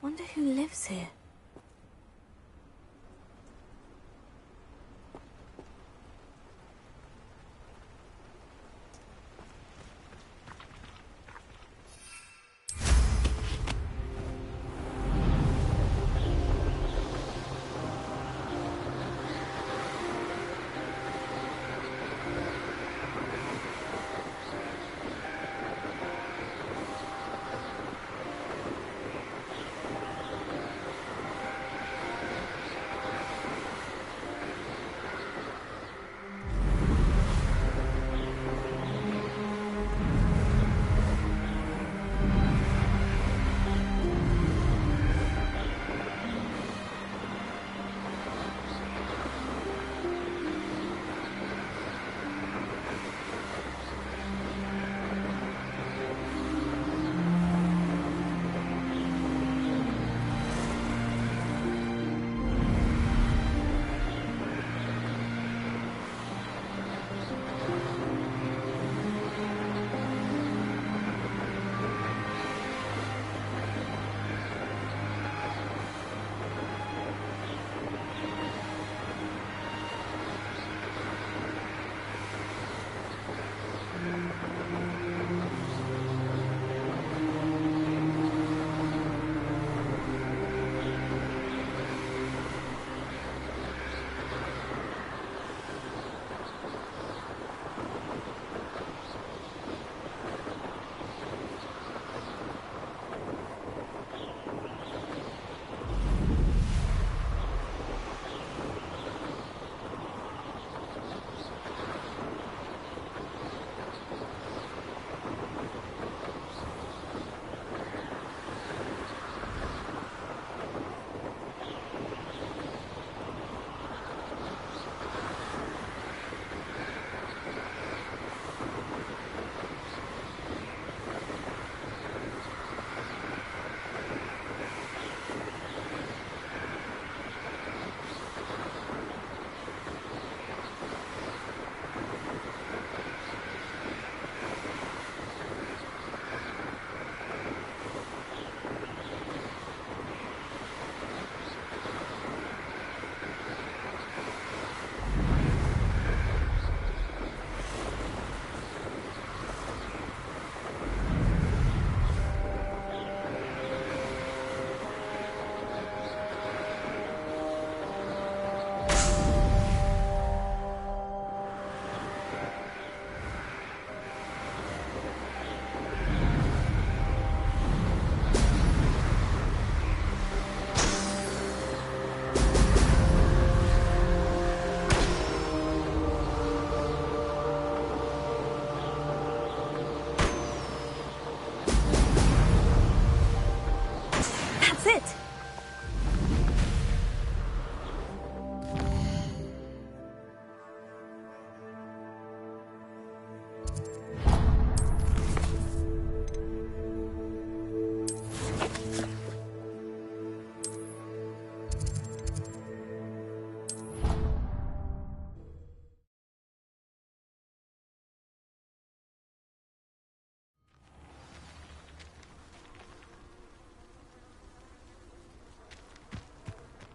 Wonder who lives here.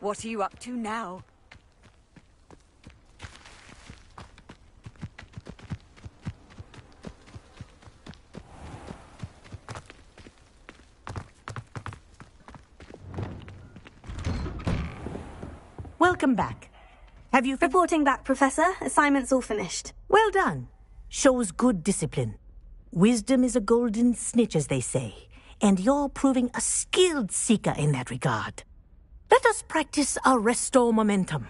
What are you up to now? Welcome back. Have you... Reporting back, Professor. Assignment's all finished. Well done. Shows good discipline. Wisdom is a golden snitch, as they say, and you're proving a skilled seeker in that regard. Let us practice our restore momentum.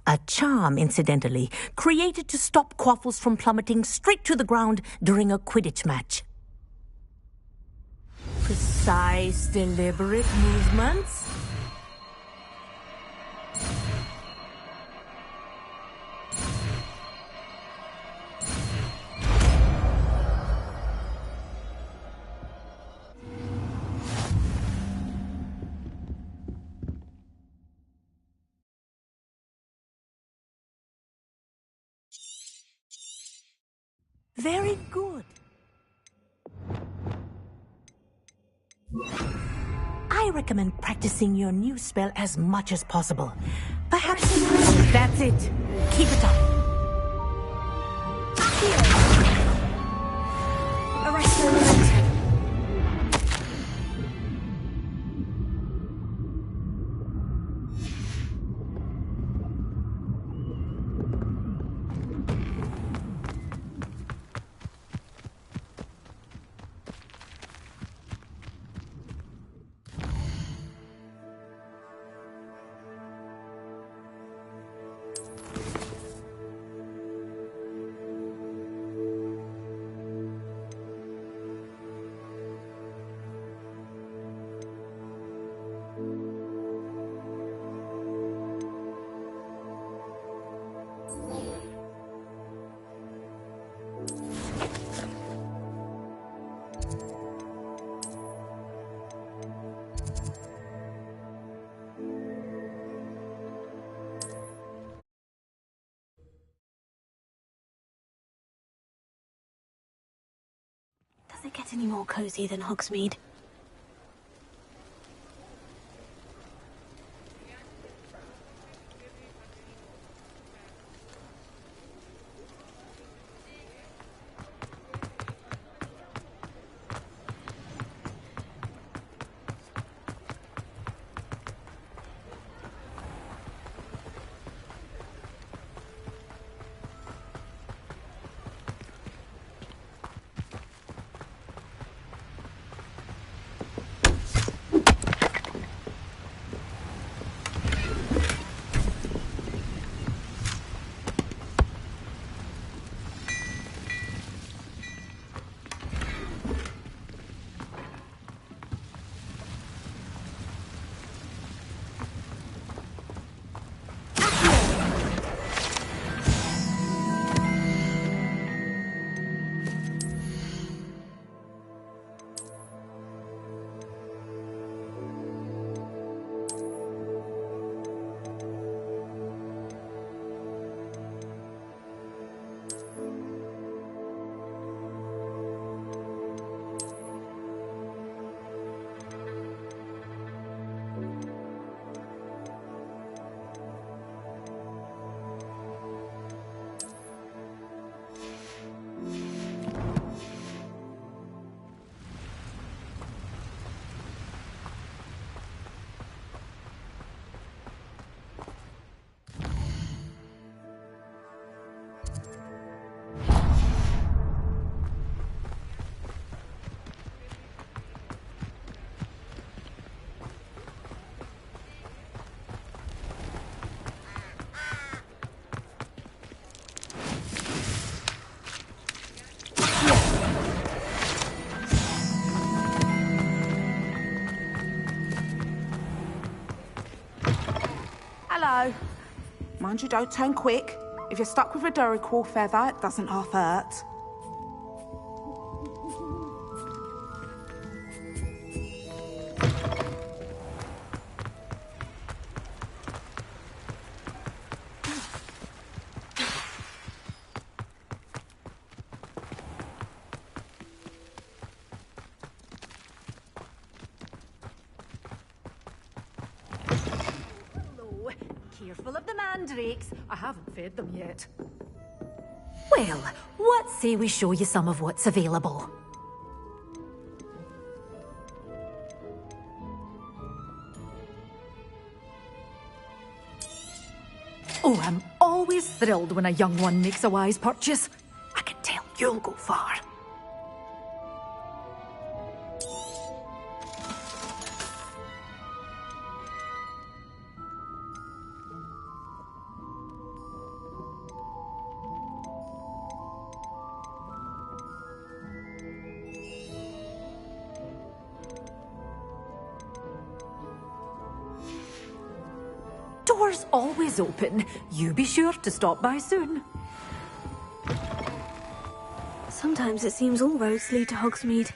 A charm, incidentally, created to stop quaffles from plummeting straight to the ground during a Quidditch match. Precise, deliberate movements. Very good. I recommend practicing your new spell as much as possible. Perhaps... That's it. Keep it up. Arrest the momentum. Does it get any more cozy than Hogsmeade? Hello. Mind you, don't turn quick. If you're stuck with a Duricrawl feather, it doesn't half hurt. fearful of the mandrakes. I haven't fed them yet. Well, what say we show you some of what's available? Oh, I'm always thrilled when a young one makes a wise purchase. I can tell you'll go far. Doors always open. You be sure to stop by soon. Sometimes it seems all roads lead to Hogsmeade.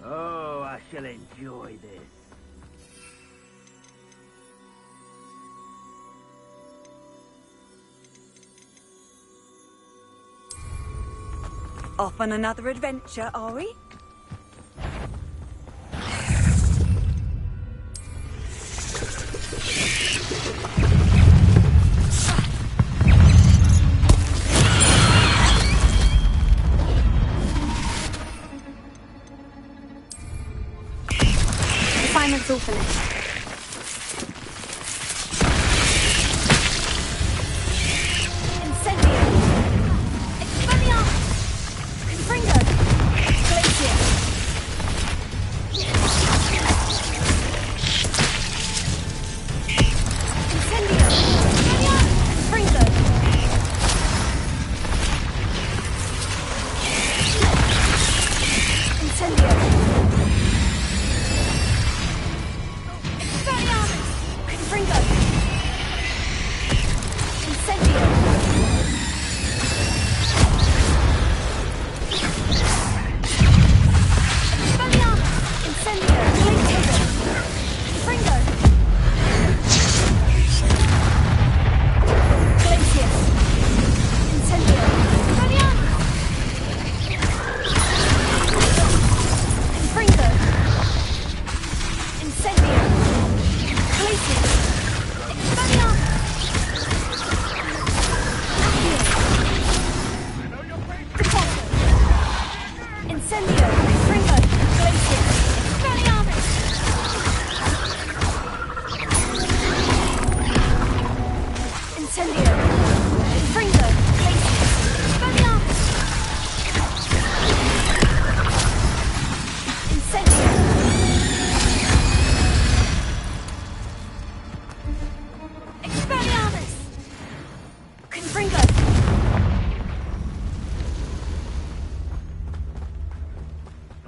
Oh, I shall enjoy this. Off on another adventure, are we? Assignment's all finished.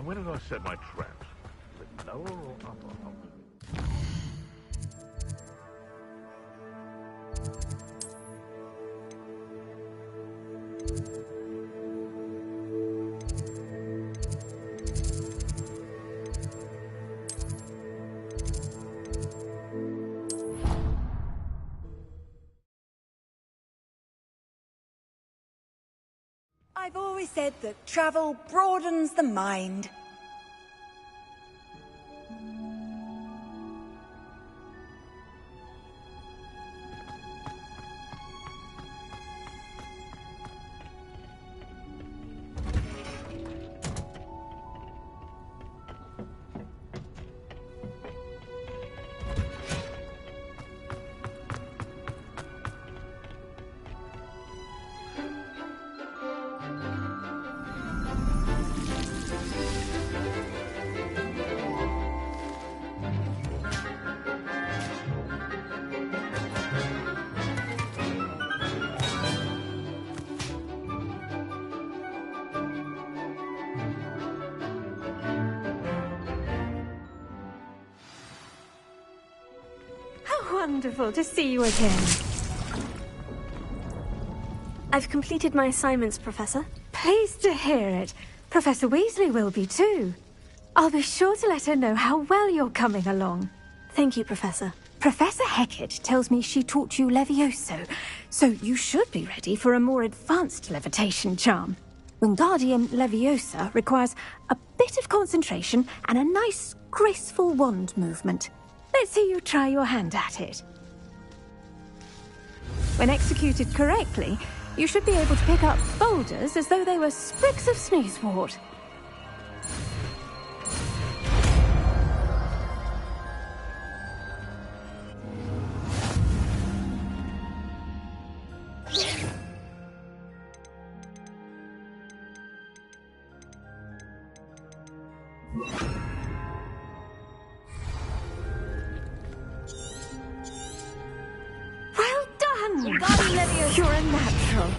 Where did I set my traps? Is it lower or upper? I've always said that travel broadens the mind. wonderful to see you again. I've completed my assignments, Professor. Pleased to hear it. Professor Weasley will be too. I'll be sure to let her know how well you're coming along. Thank you, Professor. Professor Hecat tells me she taught you Levioso, so you should be ready for a more advanced levitation charm. Wingardium Leviosa requires a bit of concentration and a nice, graceful wand movement. Let's see you try your hand at it. When executed correctly, you should be able to pick up boulders as though they were sprigs of sneezewort. Well done! You're a natural.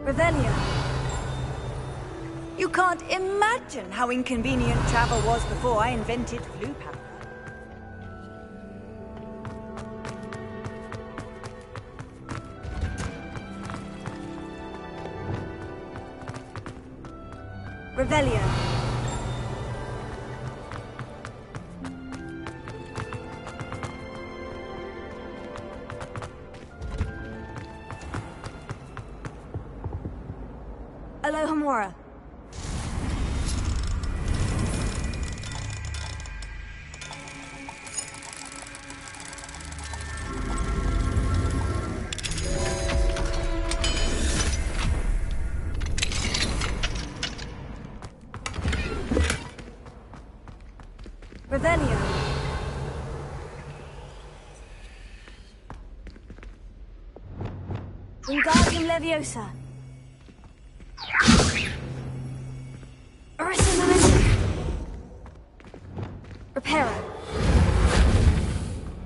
Revelio. You can't imagine how inconvenient travel was before I invented flu powder. Revelio. Alohomora. Revelio. Wingardium Leviosa. Reparo.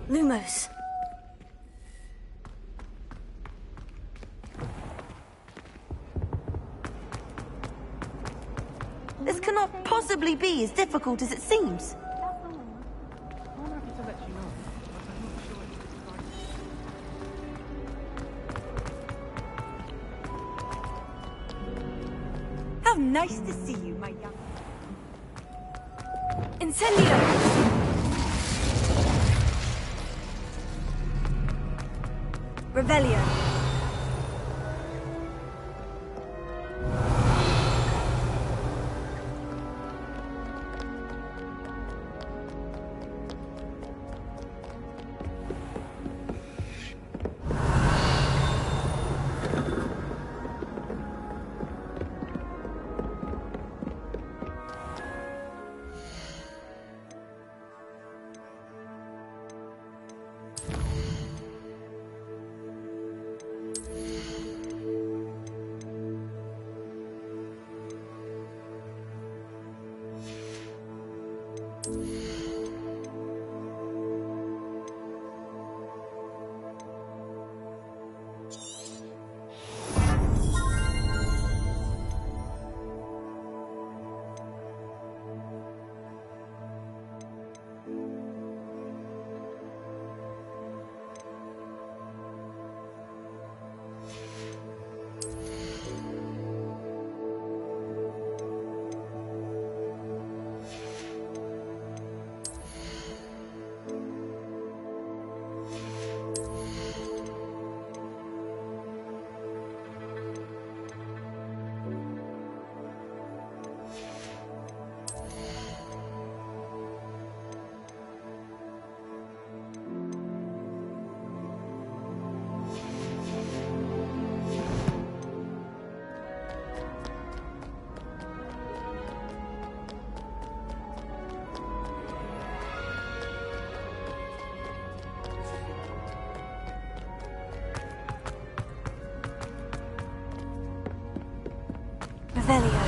Lumos. This cannot possibly be as difficult as it seems. How nice to see you, my young... Incendio! Revelio. Revelio.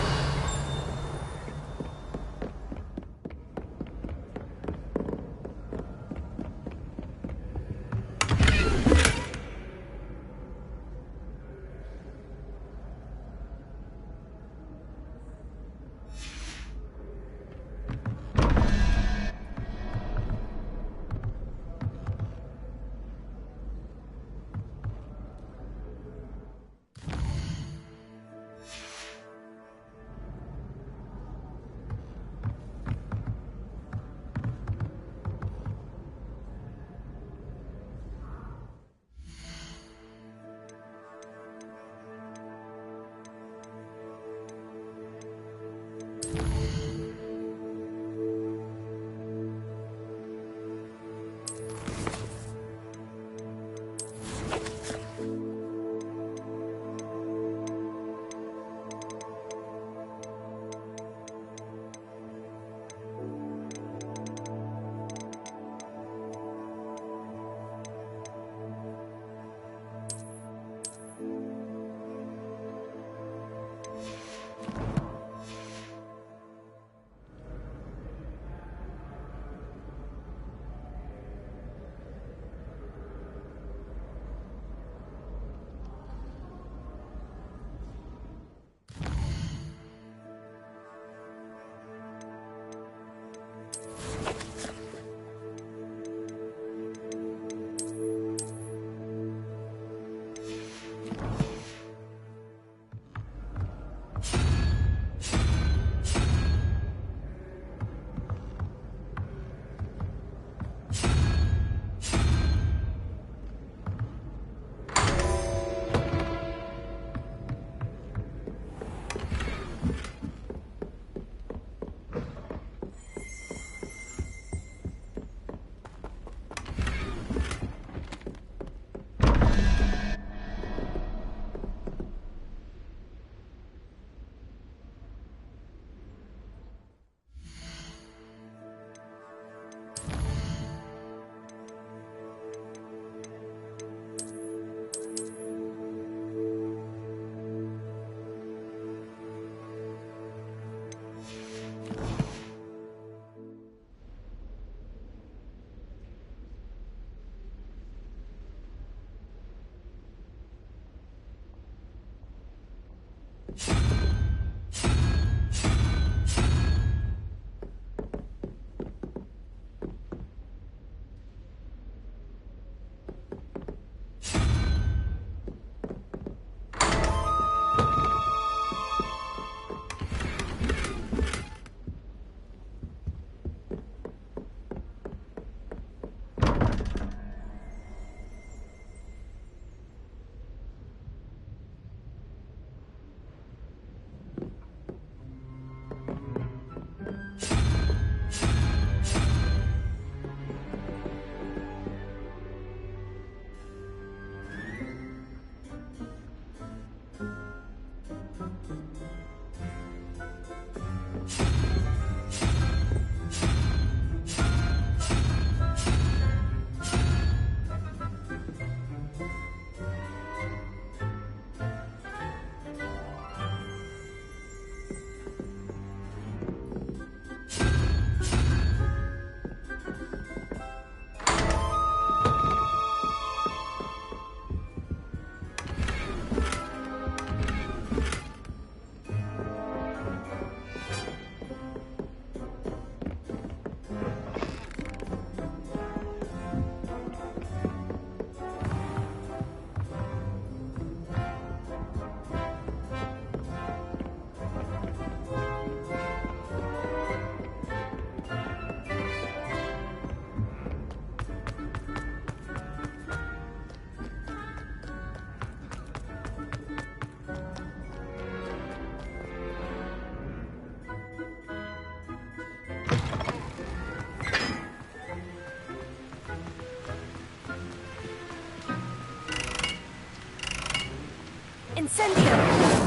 Incendio!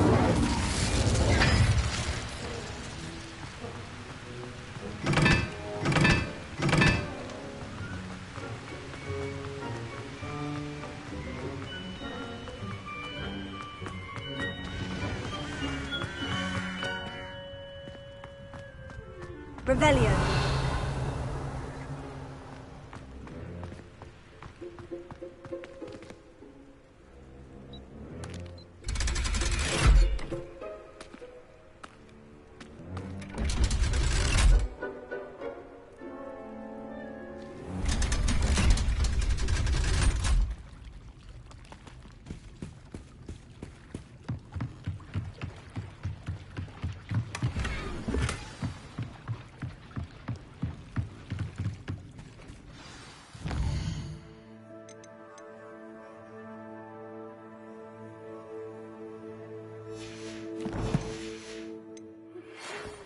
Revelio.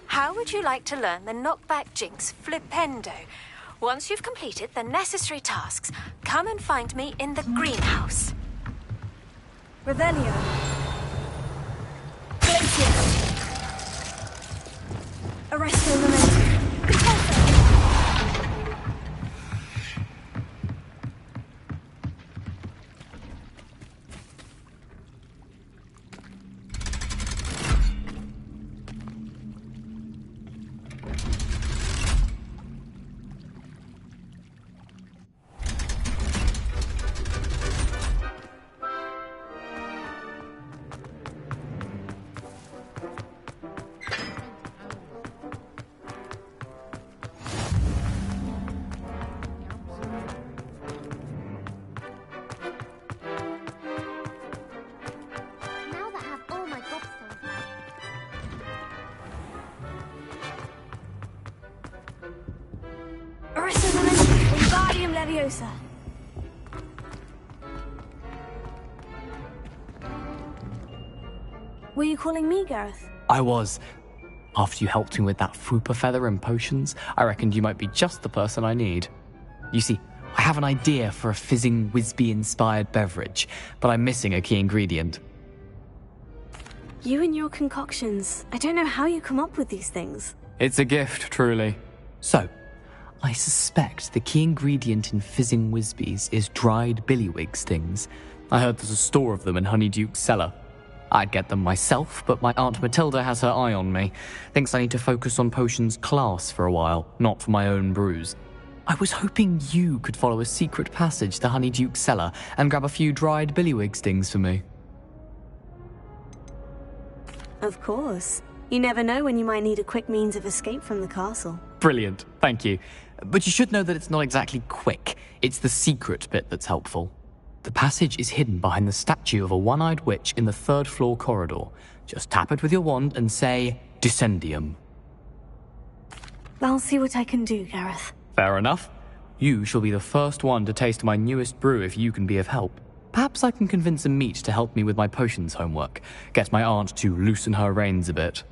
How would you like to learn the knockback jinx flipendo? Once you've completed the necessary tasks, come and find me in the greenhouse. Revelio. Glacius. Arresto Memento. Arresto Memento. Wingardium Leviosa. Were you calling me, Gareth? I was. After you helped me with that Fupa feather and potions, I reckoned you might be just the person I need. You see, I have an idea for a fizzing Whizbee-inspired beverage, but I'm missing a key ingredient. You and your concoctions. I don't know how you come up with these things. It's a gift, truly. So, I suspect the key ingredient in fizzing Whizbees is dried billywig stings. I heard there's a store of them in Honeyduke's cellar. I'd get them myself, but my Aunt Matilda has her eye on me. Thinks I need to focus on potions class for a while, not for my own brews. I was hoping you could follow a secret passage to Honeyduke's cellar and grab a few dried billywig stings for me. Of course. You never know when you might need a quick means of escape from the castle. Brilliant, thank you. But you should know that it's not exactly quick. It's the secret bit that's helpful. The passage is hidden behind the statue of a one-eyed witch in the third-floor corridor. Just tap it with your wand and say, Descendium. I'll see what I can do, Gareth. Fair enough. You shall be the first one to taste my newest brew if you can be of help. Perhaps I can convince a meat to help me with my potions homework. Get my aunt to loosen her reins a bit.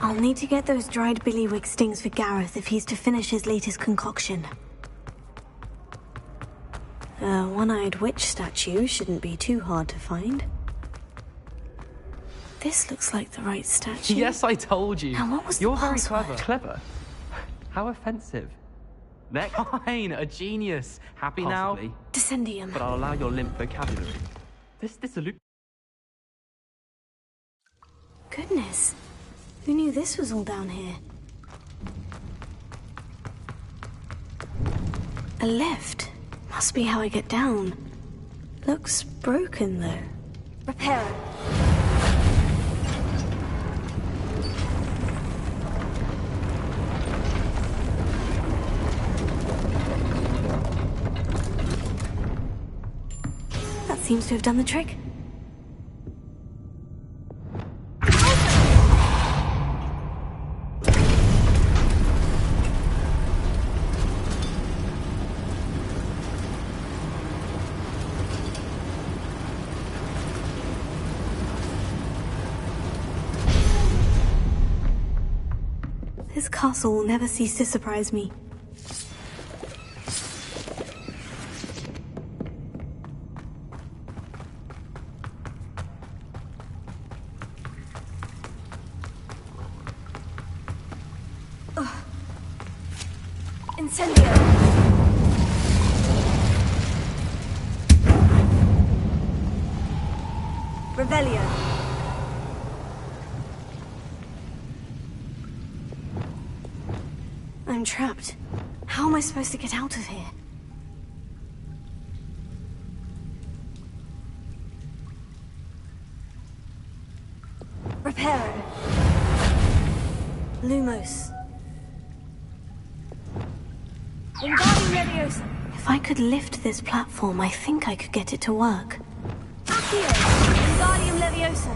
I'll need to get those dried billywig stings for Gareth if he's to finish his latest concoction. A one-eyed witch statue shouldn't be too hard to find. This looks like the right statue. Yes, I told you. Now, what was You're the very password? clever. How offensive. Next. Fine, a genius. Happy Possibly. now? Descendium. But I'll allow your limp vocabulary. This alludes. Goodness. Who knew this was all down here? A lift. Must be how I get down. Looks broken, though. Repair it. That seems to have done the trick. This castle will never cease to surprise me. Incendio! Revelio! I'm trapped. How am I supposed to get out of here? Reparo. Lumos. Wingardium Leviosa. If I could lift this platform, I think I could get it to work. Accio. Wingardium Leviosa.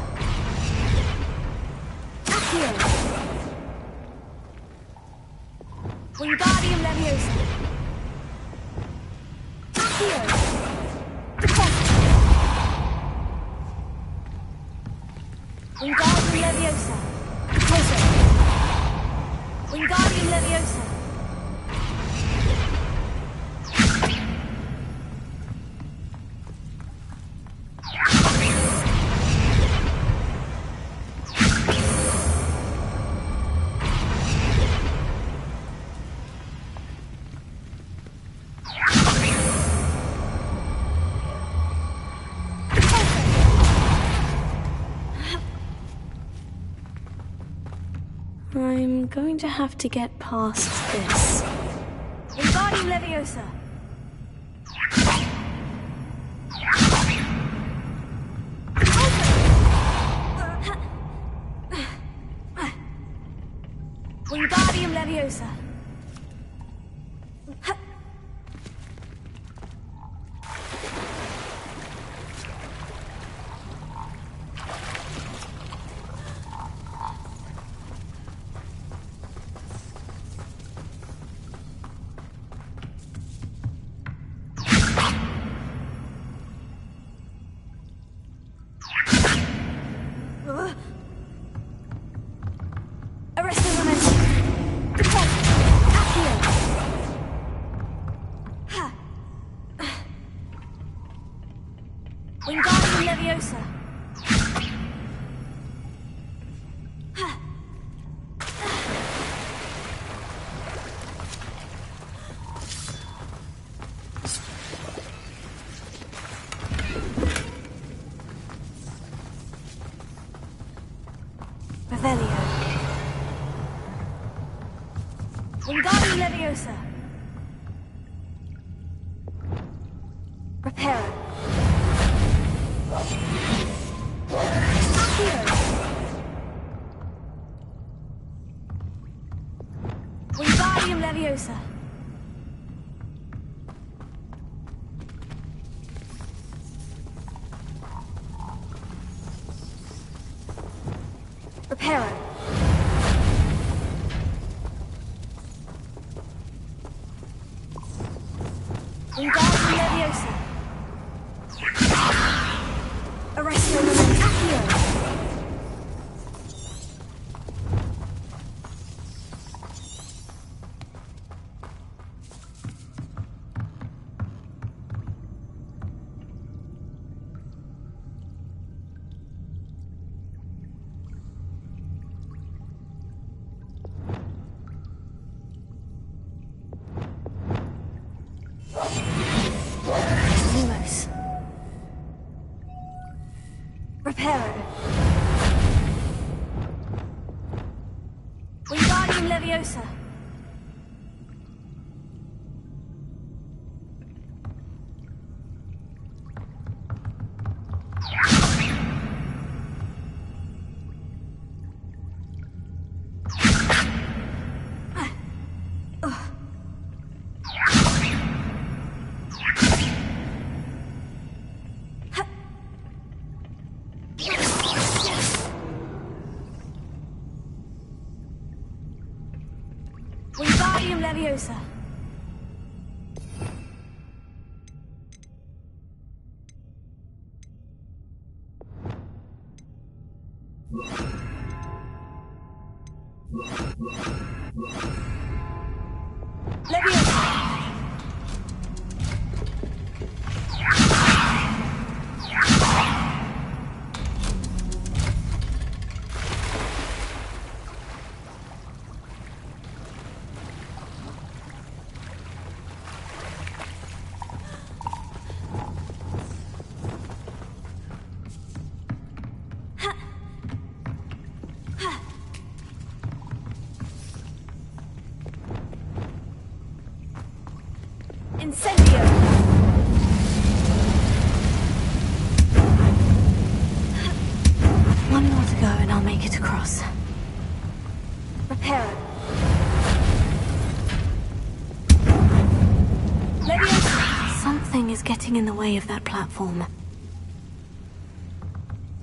Accio. Wingardium Leviosa. Accio. Deposit. Wingardium Leviosa. Deposit. Wingardium Leviosa. I'm going to have to get past this. Wingardium Leviosa! Wingardium Leviosa! Arrest the momentum. Deposit. Accio. Ha. Wingardium Leviosa. Ha. Revelio. Wingardium Leviosa. Reparo. Accio. Wingardium Leviosa. Reparo. Wingardium Leviosa. Arresto Accio. Lumos. Reparo. Wingardium Leviosa. Wingardium Leviosa. Leviosa. Incendio! One more to go and I'll make it across. Reparo. Leviosa! Something is getting in the way of that platform.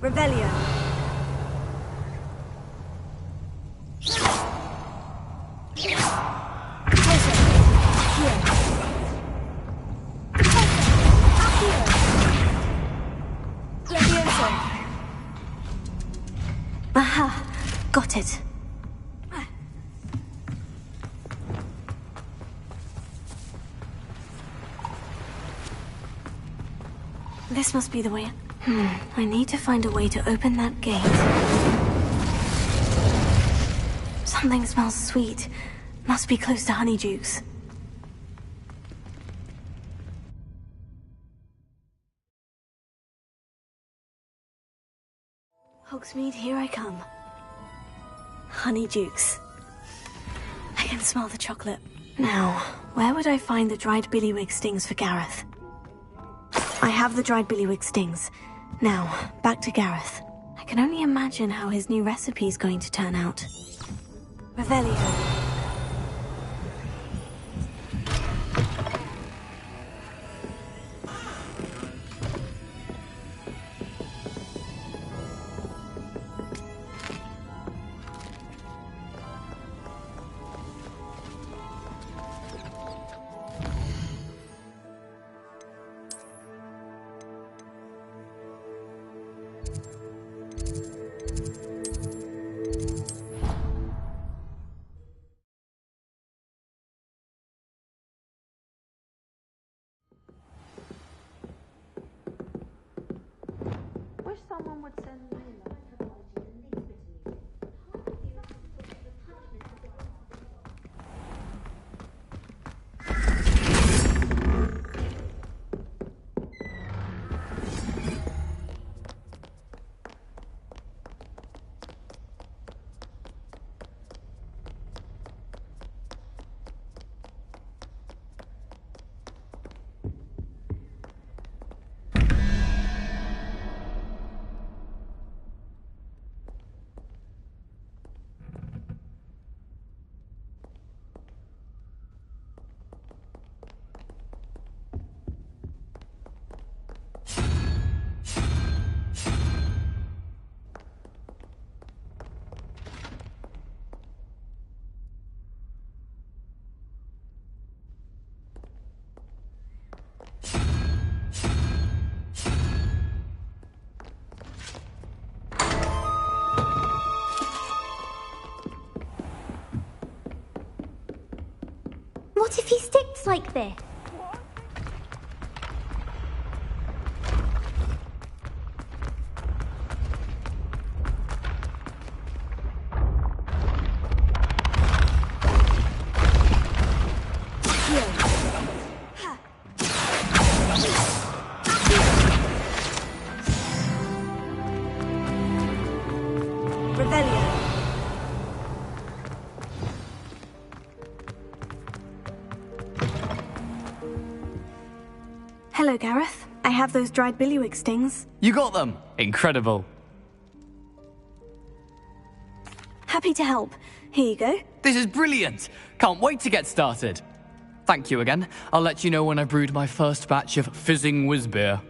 Revelio. Aha! Got it. This must be the way. I need to find a way to open that gate. Something smells sweet. Must be close to Honeydukes. Hogsmeade, here I come. Honeydukes. I can smell the chocolate. Now, where would I find the dried billywig stings for Gareth? I have the dried billywig stings. Now, back to Gareth. I can only imagine how his new recipe is going to turn out. Revelio. Wish someone would send me What if he sticks like this? Hello, Gareth. I have those dried billywig stings. You got them! Incredible. Happy to help. Here you go. This is brilliant! Can't wait to get started. Thank you again. I'll let you know when I've brewed my first batch of fizzing whiz beer.